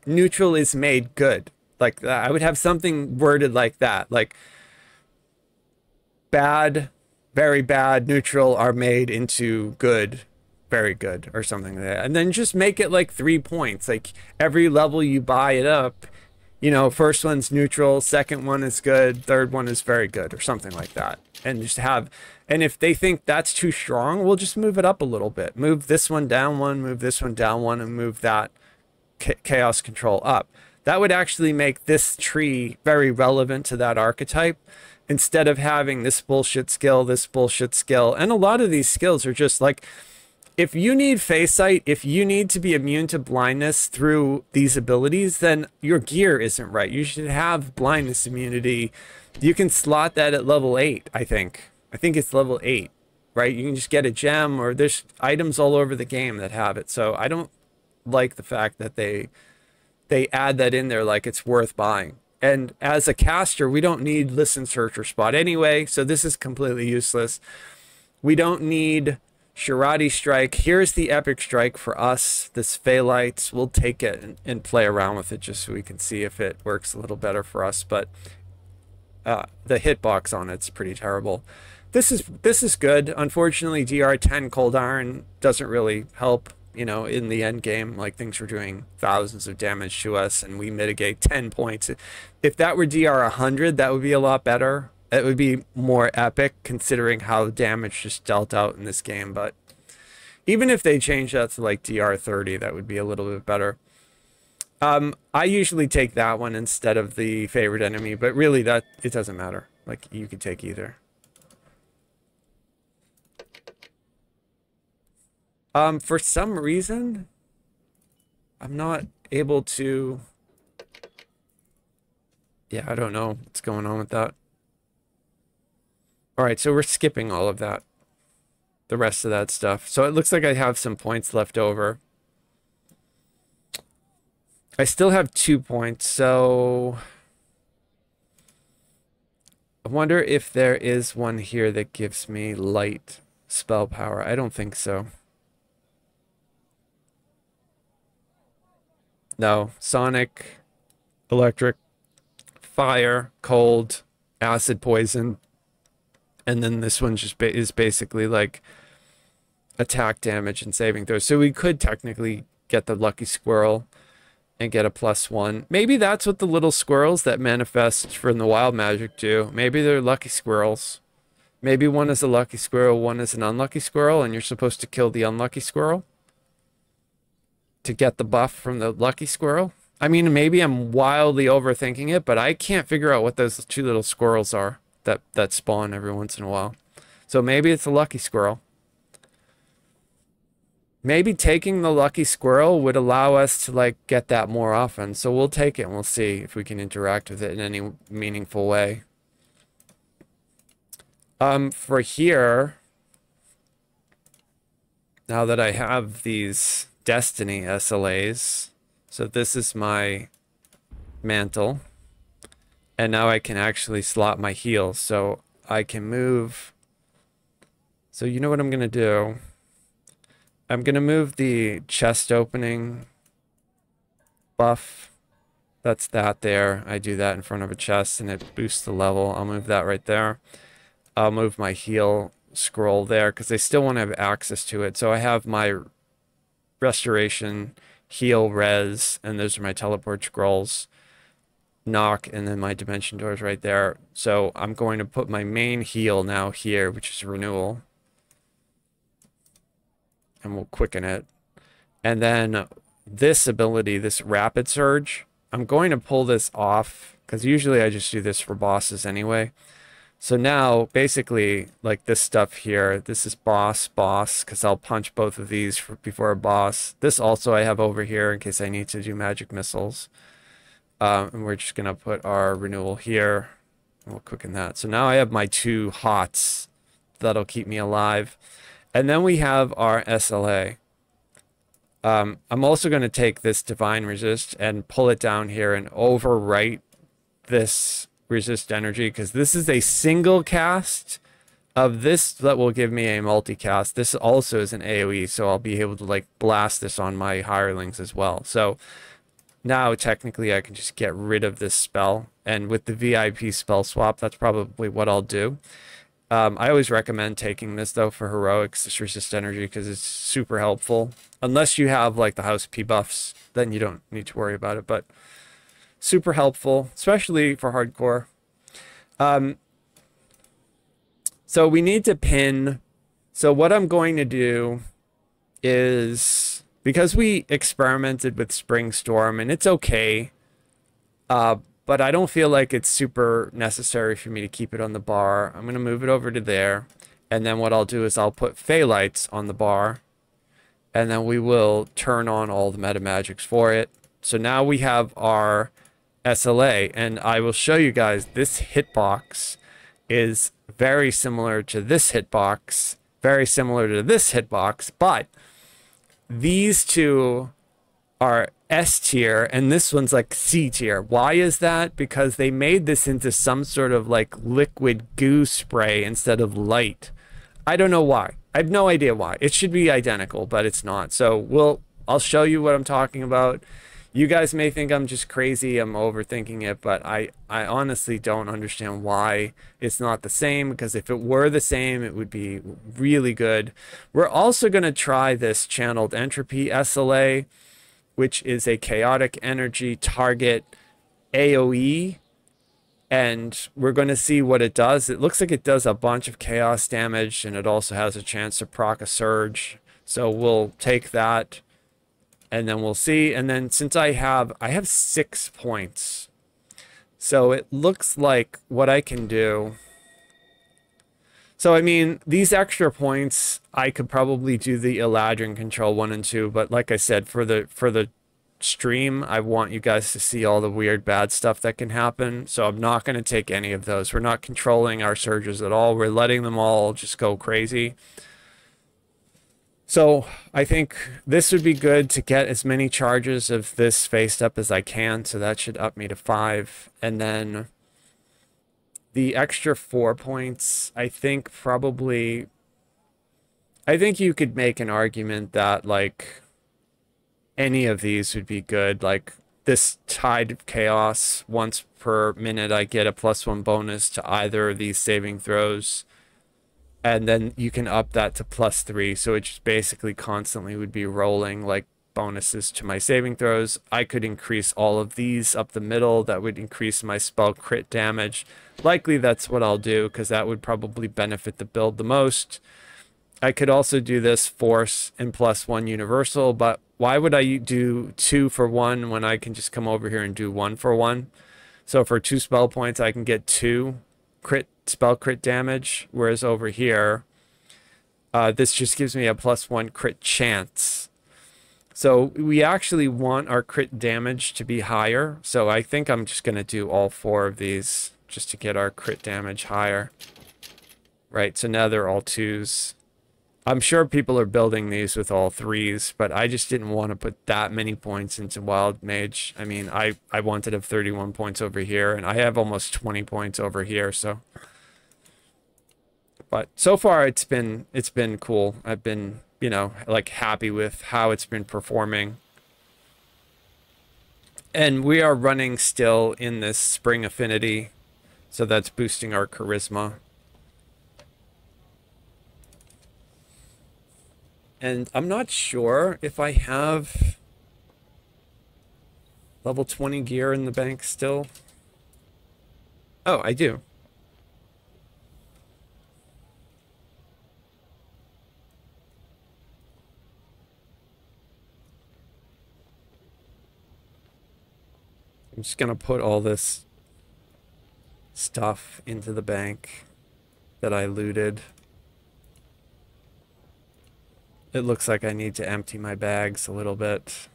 neutral is made good. Like that. I would have something worded like that. Like bad, very bad, neutral are made into good, very good, or something like that. And then just make it like 3 points. Like every level you buy it up, you know, first one's neutral, second one is good, third one is very good, or something like that. And just have, and if they think that's too strong, we'll just move it up a little bit. Move this one down one, move this one down one, and move that chaos control up. That would actually make this tree very relevant to that archetype, instead of having this bullshit skill, this bullshit skill. And a lot of these skills are just like, if you need face sight, if you need to be immune to blindness through these abilities, then your gear isn't right. You should have blindness immunity. You can slot that at level 8, I think. I think it's level 8, right? You can just get a gem, or there's items all over the game that have it. So I don't like the fact that they add that in there like it's worth buying. And as a caster, we don't need listen, search, or spot anyway, so this is completely useless. We don't need Shirati Strike. Here's the Epic Strike for us, this Phalite. We'll take it and play around with it just so we can see if it works a little better for us, but the hitbox on it's pretty terrible. This is good. Unfortunately, DR10 Cold Iron doesn't really help, you know, in the end game. Like, things were doing thousands of damage to us and we mitigate 10 points. If that were DR100, that would be a lot better. It would be more epic considering how damage just dealt out in this game. But even if they change that to like DR30, that would be a little bit better. I usually take that one instead of the favorite enemy, but really that it doesn't matter. Like, you could take either. For some reason, I'm not able to... Yeah, I don't know what's going on with that. All right, so we're skipping all of that. The rest of that stuff. So it looks like I have some points left over. I still have 2 points, so... I wonder if there is one here that gives me light spell power. I don't think so. No, sonic, electric, fire, cold, acid, poison, and then this one just is basically like attack damage and saving throws. So we could technically get the lucky squirrel and get a +1. Maybe that's what the little squirrels that manifest from the wild magic do. Maybe they're lucky squirrels. Maybe one is a lucky squirrel, one is an unlucky squirrel, and you're supposed to kill the unlucky squirrel to get the buff from the lucky squirrel. I mean, maybe I'm wildly overthinking it, but I can't figure out what those 2 little squirrels are that spawn every once in a while. So maybe it's a lucky squirrel. Maybe taking the lucky squirrel would allow us to like get that more often. So we'll take it and we'll see if we can interact with it in any meaningful way. For here, now that I have these Destiny SLAs, so this is my mantle, and now I can actually slot my heals, so I can move. So you know what I'm gonna do? I'm gonna move the chest opening buff. That's that there. I do that in front of a chest and it boosts the level. I'll move that right there. I'll move my heal scroll there because I still want to have access to it. So I have my restoration, heal, res, and those are my teleport scrolls. Knock, and then my dimension doors right there. So I'm going to put my main heal now here, which is renewal. And we'll quicken it. And then this ability, this rapid surge, I'm going to pull this off because usually I just do this for bosses anyway. So now basically like this stuff here, this is boss, because I'll punch both of these before a boss. This also I have over here in case I need to do magic missiles. And we're just going to put our renewal here. And we'll quicken that. So now I have my 2 hots that'll keep me alive. And then we have our SLA. I'm also going to take this Divine Resist and pull it down here and overwrite this Resist Energy, because this is a single cast of this that will give me a multicast. This also is an AoE, so I'll be able to like blast this on my hirelings as well. So now technically I can just get rid of this spell, and with the VIP spell swap, that's probably what I'll do. I always recommend taking this though for heroics, this Resist Energy, because it's super helpful. Unless you have like the House P buffs, then you don't need to worry about it, but super helpful, especially for hardcore. So we need to pin. So what I'm going to do is, because we experimented with Spring Storm and it's okay, but I don't feel like it's super necessary for me to keep it on the bar. I'm going to move it over to there. And then what I'll do is I'll put Fey Lights on the bar. And then we will turn on all the meta magics for it. So now we have our SLA. And I will show you guys this hitbox is very similar to this hitbox. Very similar to this hitbox. But these two are S tier and this one's like C tier. Why is that? Because they made this into some sort of like liquid goo spray instead of light. I don't know why. I have no idea why. It should be identical, but it's not. So I'll show you what I'm talking about. You guys may think I'm just crazy, I'm overthinking it, but I honestly don't understand why it's not the same, because if it were the same, it would be really good. We're also going to try this Channeled Entropy SLA, which is a chaotic energy target AoE, and we're going to see what it does. It looks like it does a bunch of chaos damage, and it also has a chance to proc a surge. So we'll take that, and then we'll see. And then since I have 6 points, so it looks like what I can do. So I mean, these extra points, I could probably do the Eladrin control 1 and 2, but like I said, for the stream, I want you guys to see all the weird bad stuff that can happen. So I'm not going to take any of those. We're not controlling our surges at all. We're letting them all just go crazy. So I think this would be good to get as many charges of this faced up as I can. So that should up me to 5. And then the extra 4 points, I think you could make an argument that like any of these would be good. Like this Tide of Chaos, once per minute I get a +1 bonus to either of these saving throws. And then you can up that to +3. So it just basically constantly would be rolling like bonuses to my saving throws. I could increase all of these up the middle. That would increase my spell crit damage. Likely that's what I'll do, because that would probably benefit the build the most. I could also do this force and +1 universal, but why would I do 2 for 1 when I can just come over here and do 1 for 1? So for 2 spell points, I can get 2 spell crit damage, whereas over here, this just gives me a +1 crit chance. So we actually want our crit damage to be higher. So I think I'm just going to do all 4 of these just to get our crit damage higher. Right, so now they're all 2s. I'm sure people are building these with all 3s, but I just didn't want to put that many points into Wild Mage. I mean, I wanted to have 31 points over here, and I have almost 20 points over here, so. But so far it's been cool. I've been, you know, like happy with how it's been performing. And we are running still in this Spring Affinity, so that's boosting our charisma. And I'm not sure if I have level 20 gear in the bank still. Oh, I do. I'm just gonna put all this stuff into the bank that I looted. It looks like I need to empty my bags a little bit.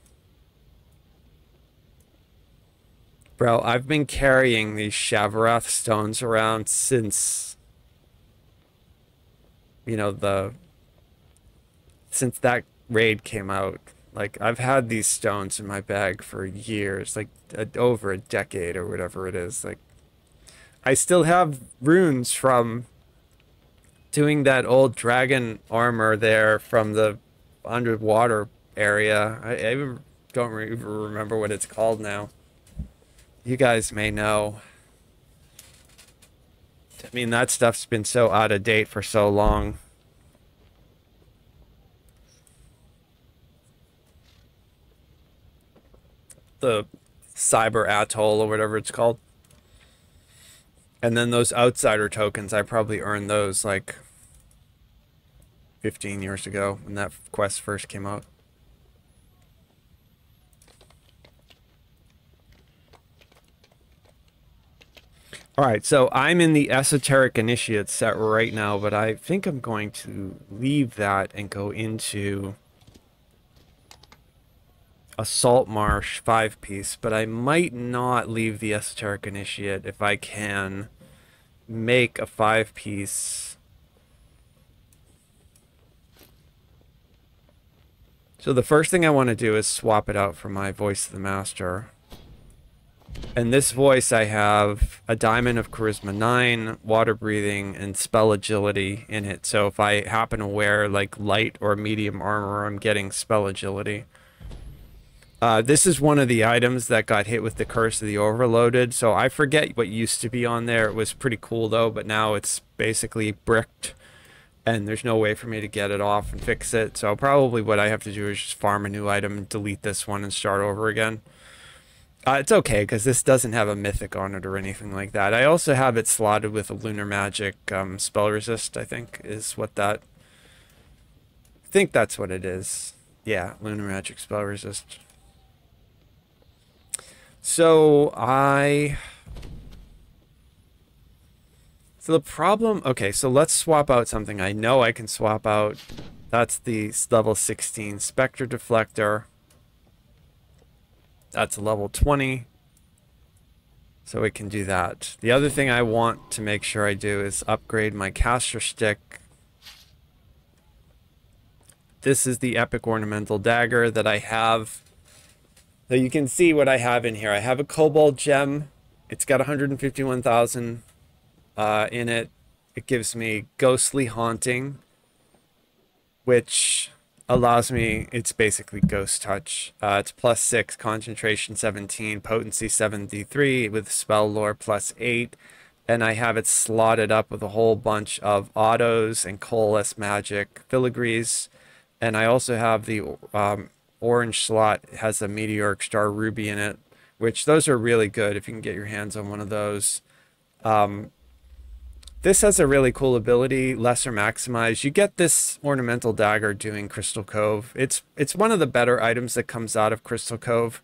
Bro, I've been carrying these Shavarath stones around since, you know, the since that raid came out. Like, I've had these stones in my bag for years, like over a decade or whatever it is. Like, I still have runes from doing that old dragon armor there from the underwater area. I even don't even remember what it's called now. You guys may know. I mean, that stuff's been so out of date for so long. The cyber atoll or whatever it's called. And then those outsider tokens, I probably earned those like 15 years ago when that quest first came out. Alright, so I'm in the Esoteric Initiate set right now, but I think I'm going to leave that and go into a Salt Marsh 5-piece, but I might not leave the Esoteric Initiate if I can make a 5-piece. So the first thing I want to do is swap it out for my Voice of the Master. And this voice, I have a Diamond of Charisma 9, Water Breathing, and Spell Agility in it. So if I happen to wear like light or medium armor, I'm getting Spell Agility. This is one of the items that got hit with the Curse of the Overloaded. So I forget what used to be on there. It was pretty cool though, but now it's basically bricked. And there's no way for me to get it off and fix it. So probably what I have to do is just farm a new item, delete this one, and start over again. It's okay, because this doesn't have a mythic on it or anything like that. I also have it slotted with a Lunar Magic spell resist, I think, is what that... I think that's what it is. Yeah, Lunar Magic spell resist. So, So the problem... Okay, so let's swap out something I know I can swap out. That's the level 16 Spectre Deflector. That's a level 20. So we can do that. The other thing I want to make sure I do is upgrade my caster stick. This is the Epic Ornamental Dagger that I have. So you can see what I have in here. I have a Cobalt Gem. It's got 151,000 in it. It gives me Ghostly Haunting, which allows me, it's basically Ghost Touch. It's +6, Concentration 17, Potency 73 with Spell Lore +8. And I have it slotted up with a whole bunch of autos and Coalesce Magic filigrees. And I also have the orange slot. It has a Meteoric Star Ruby in it, which those are really good if you can get your hands on one of those. This has a really cool ability, Lesser Maximize. You get this Ornamental Dagger doing Crystal Cove. It's one of the better items that comes out of Crystal Cove.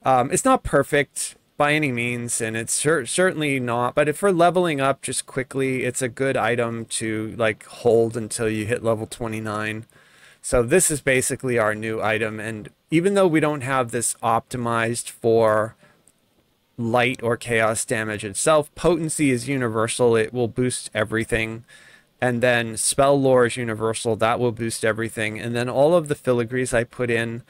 It's not perfect by any means, and it's certainly not. But if we're leveling up just quickly, it's a good item to like hold until you hit level 29. So this is basically our new item. And even though we don't have this optimized for light or chaos damage itself, potency is universal. It will boost everything. And then spell lore is universal. That will boost everything. And then all of the filigrees I put in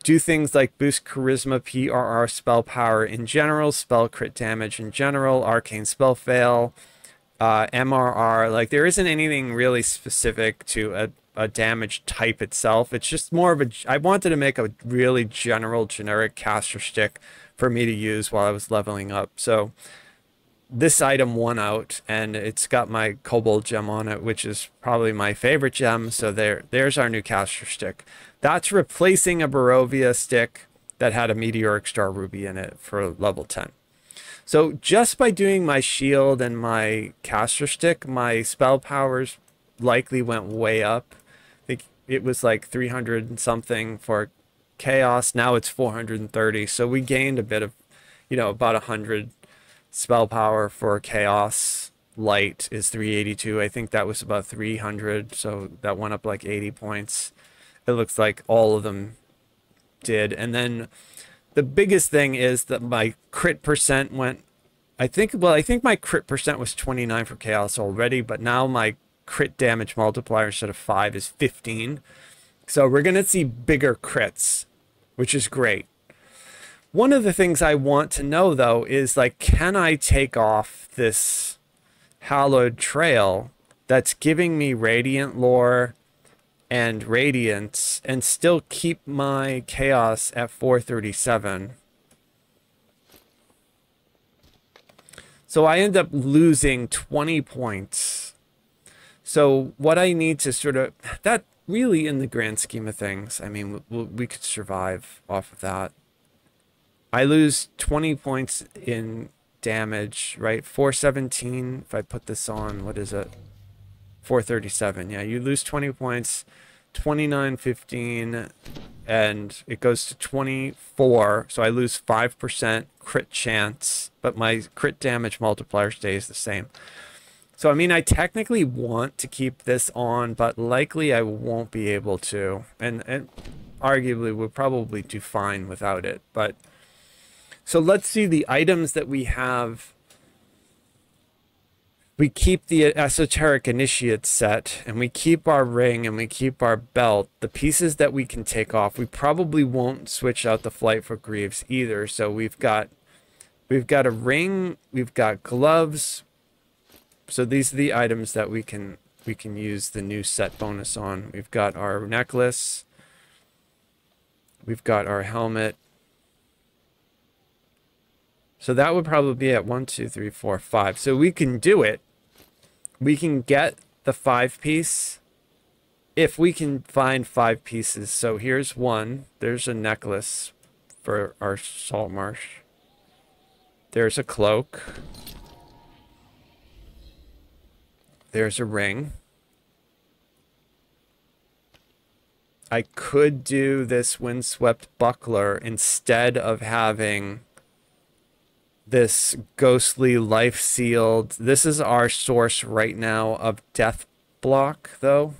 do things like boost charisma, PRR, spell power in general, spell crit damage in general, arcane spell fail, MRR. Like, there isn't anything really specific to a damage type itself. It's just more of a... I wanted to make a really general, generic caster stick for me to use while I was leveling up. So this item won out, and it's got my Cobalt Gem on it, which is probably my favorite gem. So there's our new caster stick. That's replacing a Barovia stick that had a Meteoric Star Ruby in it for level 10. So just by doing my shield and my caster stick, my spell powers likely went way up. I think it was like 300 and something for chaos. Now it's 430. So we gained a bit of, you know, about 100 spell power for chaos. Light is 382. I think that was about 300. So that went up like 80 points. It looks like all of them did. And then the biggest thing is that my crit percent went, I think my crit percent was 29 for chaos already, but now my crit damage multiplier instead of 5 is 15. So we're going to see bigger crits, which is great. One of the things I want to know, though, is like, can I take off this hallowed trail that's giving me radiant lore and radiance and still keep my chaos at 437? So I end up losing 20 points. So what I need to sort of, that really in the grand scheme of things, I mean, we could survive off of that. I lose 20 points in damage, right? 417, if I put this on, what is it? 437. Yeah, you lose 20 points, 29.15, and it goes to 24. So I lose 5% crit chance, but my crit damage multiplier stays the same. So, I mean, I technically want to keep this on, but likely I won't be able to. And arguably would probably do fine without it, but... So let's see the items that we have. We keep the Esoteric Initiate set, and we keep our ring, and we keep our belt. The pieces that we can take off, we probably won't switch out the Flight for Greaves either. So we've got a ring, we've got gloves. So these are the items that we can use the new set bonus on. We've got our necklace. We've got our helmet. So that would probably be at 1, 2, 3, 4, 5. So we can do it. We can get the 5-piece if we can find 5 pieces. So here's one. There's a necklace for our salt marsh. There's a cloak. There's a ring. I could do this windswept buckler instead of having this ghostly life sealed. This is our source right now of death block, though.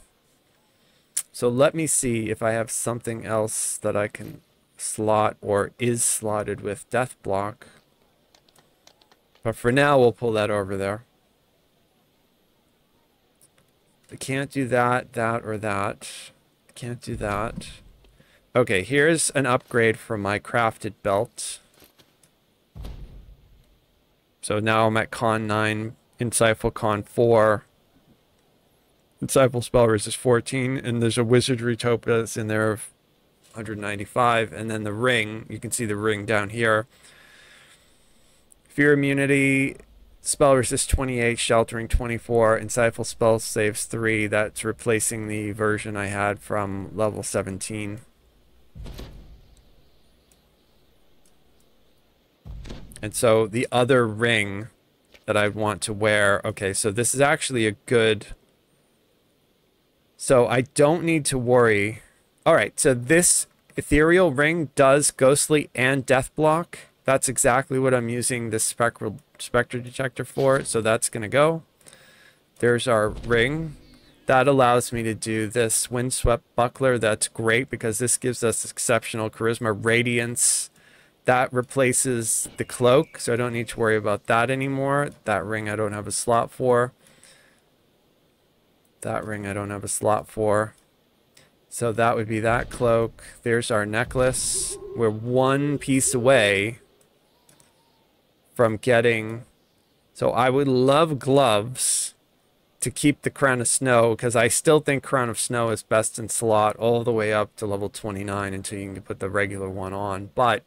So let me see if I have something else that I can slot or is slotted with death block. But for now, we'll pull that over there. I can't do that, that, or that. Can't do that. Okay, here's an upgrade for my crafted belt. So now I'm at con 9, Insightful con 4. Insightful spell resist 14, and there's a wizardry topaz in there of 195, and then the ring, you can see the ring down here. Fear immunity, spell resist 28, sheltering 24, insightful spell saves 3. That's replacing the version I had from level 17. And so the other ring that I want to wear, okay, so this is actually a good, so I don't need to worry. All right, so this ethereal ring does ghostly and death block. That's exactly what I'm using this spectre detector for, so that's gonna go. There's our ring. That allows me to do this windswept buckler. That's great because this gives us exceptional charisma, radiance. That replaces the cloak, so I don't need to worry about that anymore. That ring I don't have a slot for. That ring I don't have a slot for. So that would be that cloak. There's our necklace. We're 1 piece away from getting... So I would love gloves to keep the Crown of Snow, because I still think Crown of Snow is best in slot all the way up to level 29 until you can put the regular one on. But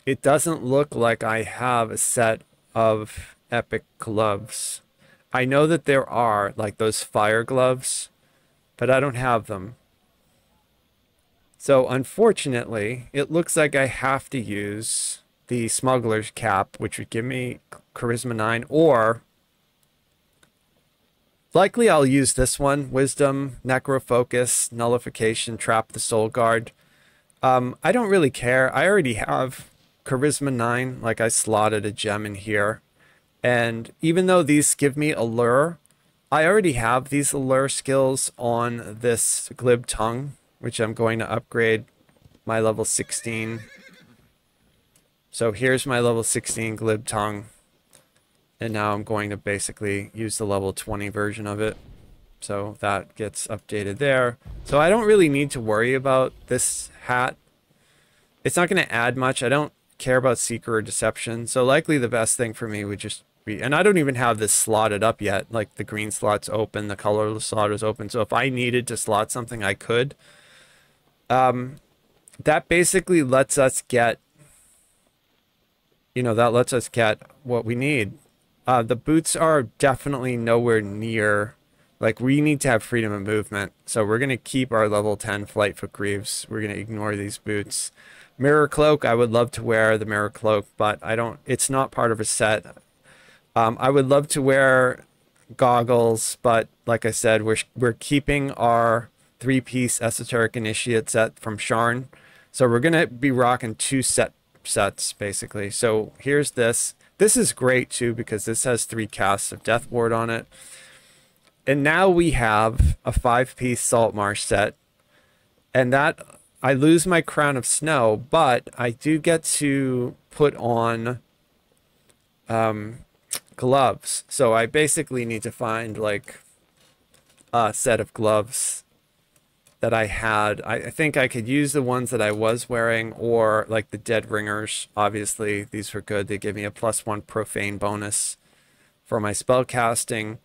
it doesn't look like I have a set of epic gloves. I know that there are, like those fire gloves, but I don't have them. So unfortunately, it looks like I have to use the smuggler's cap, which would give me charisma 9, or likely I'll use this one, wisdom, necrofocus, nullification, trap the soul guard. I don't really care. I already have charisma 9, like I slotted a gem in here. And even though these give me allure, I already have these allure skills on this glib tongue, which I'm going to upgrade my level 16. So here's my level 16 glib tongue. And now I'm going to basically use the level 20 version of it. So that gets updated there. So I don't really need to worry about this hat. It's not going to add much. I don't care about Seeker or Deception. So likely the best thing for me would just be, and I don't even have this slotted up yet. Like the green slot's open, the colorless slot is open. So if I needed to slot something, I could. That basically lets us get, that lets us get what we need. The boots are definitely nowhere near, like we need to have freedom of movement. So we're going to keep our level 10 Flightfoot Greaves. We're going to ignore these boots. Mirror Cloak, I would love to wear the Mirror Cloak, but it's not part of a set. I would love to wear goggles, but like I said, we're keeping our 3-piece Esoteric Initiate set from Sharn. So we're going to be rocking 2 sets basically. So here's this. This is great too because this has 3 casts of Death Ward on it. And now we have a 5-piece Salt Marsh set. And that, I lose my Crown of Snow, but I do get to put on gloves. So I basically need to find like a set of gloves that I had. I think I could use the ones that I was wearing, or like the Dead Ringers. Obviously these were good. They give me a +1 profane bonus for my spell casting.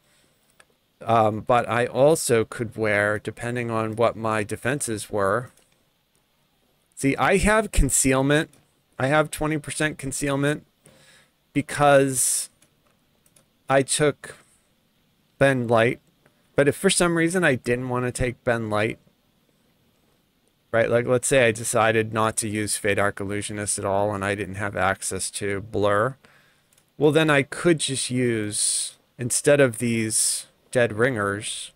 But I also could wear, depending on what my defenses were. See, I have concealment. I have 20% concealment because I took Bend Light. But if for some reason I didn't want to take Bend Light, right? Like let's say I decided not to use Fade Arc Illusionist at all and I didn't have access to Blur. Well, then I could just use, instead of these Dead Ringers,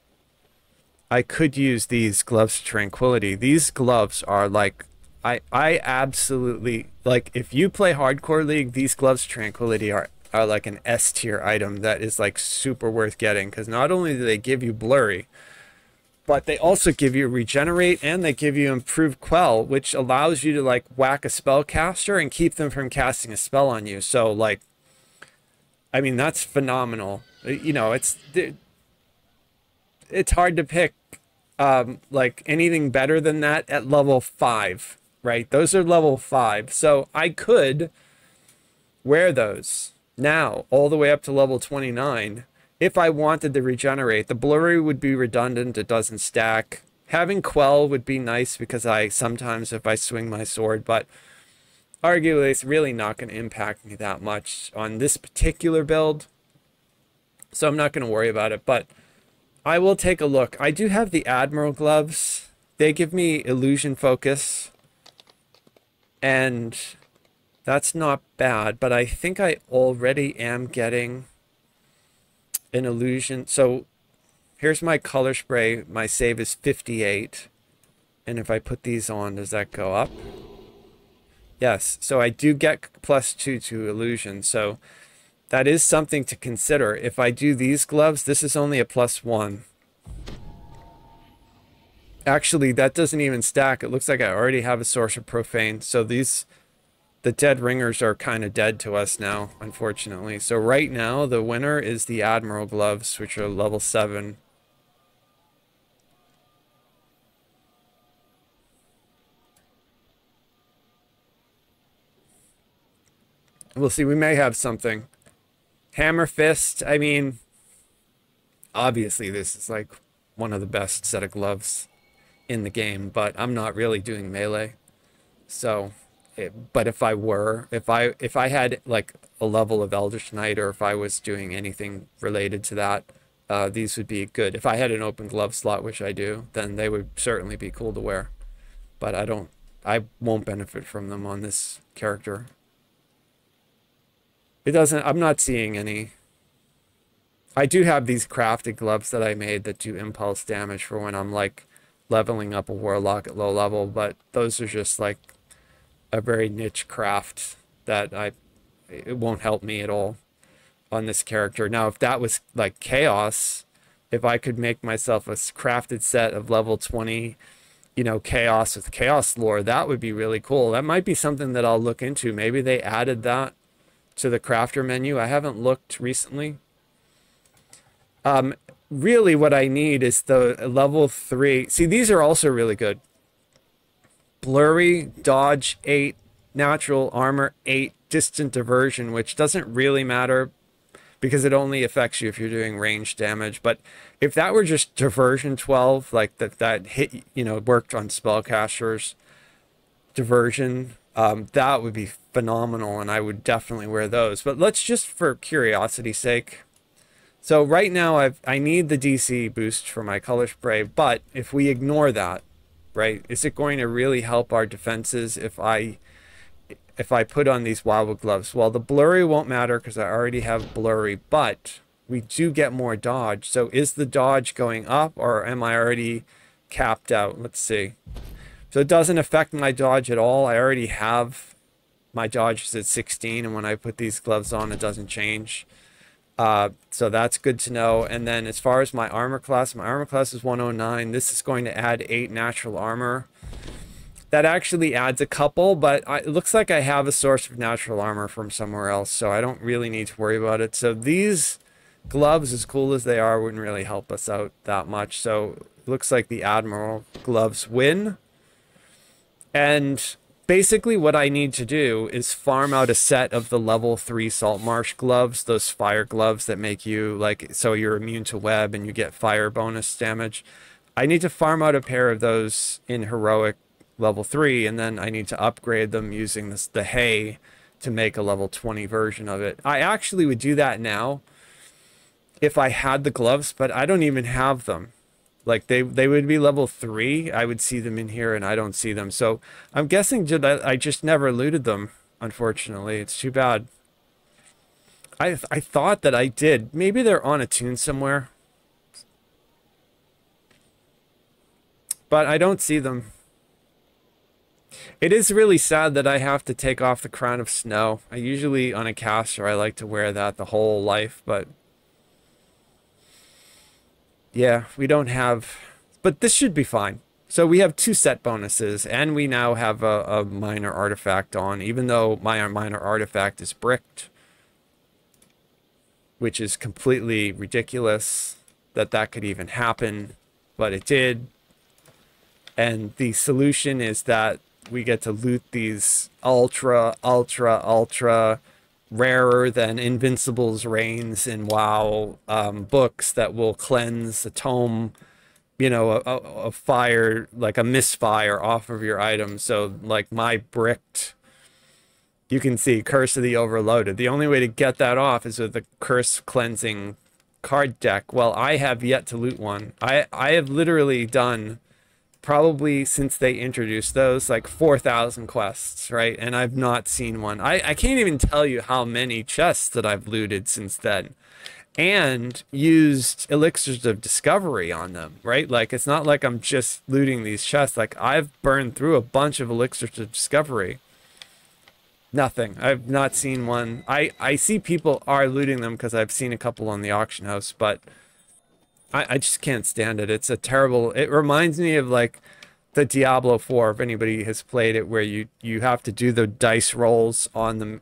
I could use these Gloves of Tranquility. These gloves are like, I absolutely, like if you play Hardcore League, these Gloves of Tranquility are like an S tier item that is like super worth getting, because not only do they give you Blurry, but they also give you Regenerate and they give you Improved Quell, which allows you to like whack a spellcaster and keep them from casting a spell on you. So like, I mean, that's phenomenal. It's hard to pick like anything better than that at level 5, right? Those are level 5. So I could wear those now all the way up to level 29 if I wanted to regenerate. The Blurry would be redundant. It doesn't stack. Having Quell would be nice because I sometimes, if I swing my sword, but arguably it's really not going to impact me that much on this particular build. So I'm not going to worry about it, but I will take a look. I do have the Admiral gloves. They give me illusion focus, and that's not bad, but I think I already am getting an illusion. So here's my color spray. My save is 58. And if I put these on, does that go up? Yes. So I do get +2 to illusion. So that is something to consider. If I do these gloves, this is only a +1. Actually, that doesn't even stack. It looks like I already have a Source of Profane. So the Dead Ringers are kind of dead to us now, unfortunately. So right now, the winner is the Admiral gloves, which are level 7. We'll see. We may have something. Hammer Fist, I mean, obviously this is like one of the best set of gloves in the game, but I'm not really doing melee. So, but if I were, if I had like a level of Eldritch Knight, or if I was doing anything related to that, these would be good. If I had an open glove slot, which I do, then they would certainly be cool to wear. But I won't benefit from them on this character. I'm not seeing any. I do have these crafted gloves that I made that do impulse damage for when I'm like leveling up a warlock at low level, but those are just like a very niche craft that it won't help me at all on this character. Now, if that was like chaos, if I could make myself a crafted set of level 20, chaos with chaos lore, that would be really cool. That might be something that I'll look into. Maybe they added that to the crafter menu. I haven't looked recently. Really what I need is the level 3. See, these are also really good. Blurry, dodge 8, natural armor 8, distant diversion, which doesn't really matter because it only affects you if you're doing range damage. But if that were just diversion 12, like that hit, you know, worked on spellcasters, diversion, that would be phenomenal, and I would definitely wear those. But let's just, for curiosity's sake. So right now I need the DC boost for my color spray, but if we ignore that, right, is it going to really help our defenses if I put on these wobble gloves? Well, the blurry won't matter because I already have blurry, but we do get more dodge. So is the dodge going up, or am I already capped out? Let's see. So it doesn't affect my dodge at all. I already have my dodge is at 16, and when I put these gloves on, it doesn't change. So that's good to know. And then as far as my armor class is 109. This is going to add 8 natural armor. That actually adds a couple, but it looks like I have a source of natural armor from somewhere else, so I don't really need to worry about it. So these gloves, as cool as they are, wouldn't really help us out that much. So it looks like the Admiral gloves win. And basically what I need to do is farm out a set of the level 3 salt marsh gloves, those fire gloves that make you, like, so you're immune to web and you get fire bonus damage. I need to farm out a pair of those in heroic level 3, and then I need to upgrade them using the hay to make a level 20 version of it. I actually would do that now if I had the gloves, but I don't even have them. Like, they would be level 3. I would see them in here, and I don't see them. So I'm guessing I just never looted them, unfortunately. It's too bad. I thought that I did. Maybe they're on a tune somewhere. But I don't see them. It is really sad that I have to take off the crown of snow. I usually, on a caster, I like to wear that the whole life, but yeah, we don't have, but this should be fine. So we have 2 set bonuses, and we now have a minor artifact on, even though my minor artifact is bricked, which is completely ridiculous that could even happen, but it did. And the solution is that we get to loot these ultra rarer than Invincible's Reigns in WoW books that will cleanse a tome, you know, a fire, like a misfire off of your item. So like my bricked, you can see Curse of the Overloaded. The only way to get that off is with the curse cleansing card deck. Well, I have yet to loot one. I have literally done, probably since they introduced those, like 4,000 quests, right? And I've not seen one. I can't even tell you how many chests that I've looted since then, and used elixirs of discovery on them, right? Like, it's not like I'm just looting these chests. Like, I've burned through a bunch of elixirs of discovery. Nothing. I've not seen one. I see people are looting them because I've seen a couple on the auction house, but I just can't stand it. It's a terrible, it reminds me of like the Diablo 4, if anybody has played it, where you have to do the dice rolls on the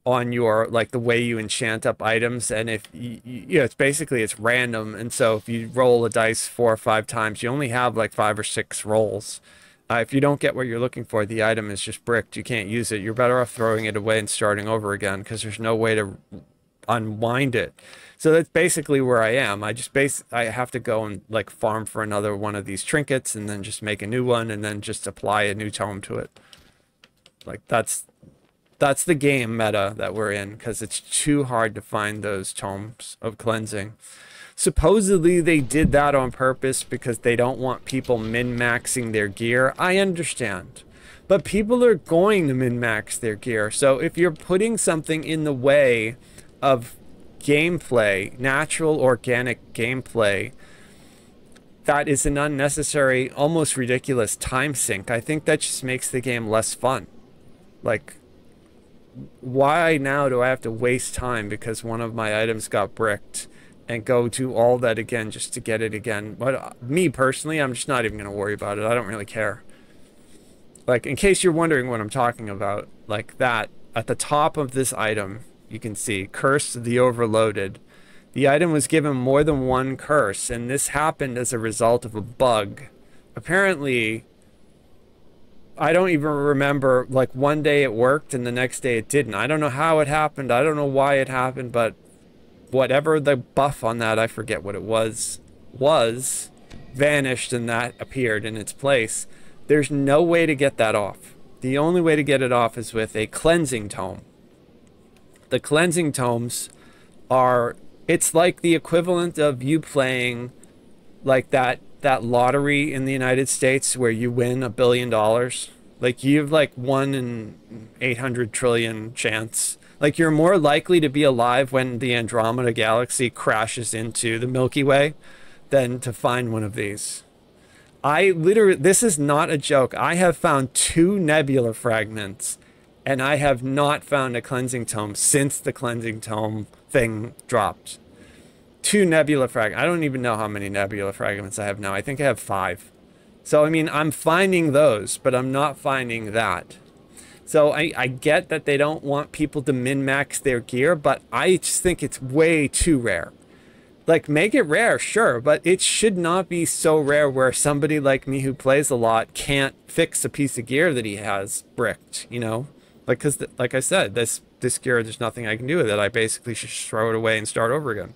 on your, like, the way you enchant up items, and if you know, it's basically, it's random, and so if you roll a dice 4 or 5 times, you only have like 5 or 6 rolls. If you don't get what you're looking for, the item is just bricked. You can't use it. You're better off throwing it away and starting over again, because there's no way to unwind it. So that's basically where I am. I have to go and like farm for another one of these trinkets, and then just make a new one, and then just apply a new tome to it. Like, that's the game meta that we're in, because it's too hard to find those tomes of cleansing. Supposedly they did that on purpose because they don't want people min-maxing their gear. I understand. But people are going to min-max their gear. So if you're putting something in the way of gameplay, natural, organic gameplay, that is an unnecessary, almost ridiculous time sink. I think that just makes the game less fun. Like, why now do I have to waste time because one of my items got bricked and go do all that again just to get it again? But me personally, I'm just not even going to worry about it. I don't really care. Like, in case you're wondering what I'm talking about, like that, at the top of this item, you can see Curse of the Overloaded. The item was given more than one curse, and this happened as a result of a bug. Apparently, I don't even remember, like, one day it worked and the next day it didn't. I don't know how it happened. I don't know why it happened, but whatever the buff on that, I forget what it was vanished and that appeared in its place. There's no way to get that off. The only way to get it off is with a cleansing tome. The cleansing tomes are, it's like the equivalent of you playing like that lottery in the United States where you win $1 billion. Like, you've like 1 in 800 trillion chance. Like, you're more likely to be alive when the Andromeda galaxy crashes into the Milky Way than to find one of these. I literally, this is not a joke. I have found 2 nebula fragments and I have not found a cleansing tome since the cleansing tome thing dropped. 2 nebula fragments. I don't even know how many nebula fragments I have now. I think I have 5. So, I mean, I'm finding those, but I'm not finding that. So I get that they don't want people to min-max their gear, but I just think it's way too rare. Like, make it rare, sure, but it should not be so rare where somebody like me who plays a lot can't fix a piece of gear that he has bricked, you know? Like, because, like I said, this gear, there's nothing I can do with it. I basically should just throw it away and start over again.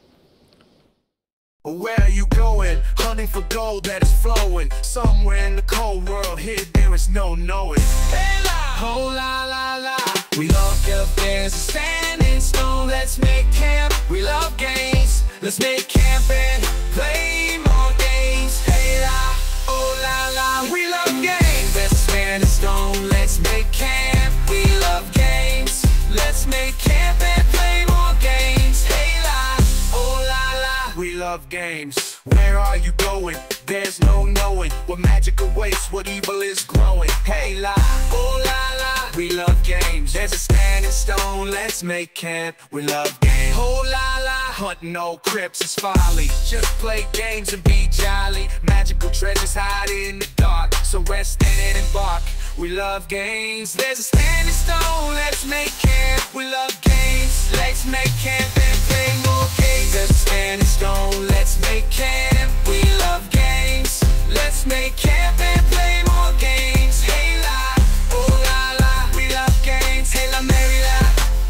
Where are you going? Hunting for gold that is flowing. Somewhere in the cold world, here there is no knowing. Hey la, oh la la la. We love if there's a standing stone. Let's make camp. We love games. Let's make camp and play more games. Hey la, oh la la. We love games. There's a standing stone. Let's make camp. We love games. Let's make camp and play more games. Hey la, oh la la. We love games. Where are you going? There's no knowing what magic awaits, what evil is growing. Hey la, oh la la. We love games. There's a standing stone. Let's make camp. We love games. Oh la la. Hunting no crypts is folly. Just play games and be jolly. Magical treasures hide in the dark, so rest in it and embark. We love games. There's a standing stone. Let's make camp. We love games. Let's make camp and play more games. There's a standing stone. Let's make camp. We love games. Let's make camp and play more games. Hey la, oh la la. We love games. Hey la, Mary la,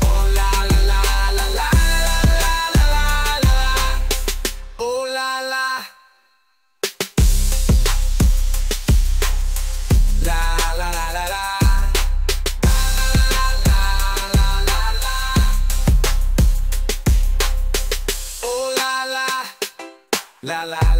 oh la la la la la la la la la. Oh la la. La la la la la. La la.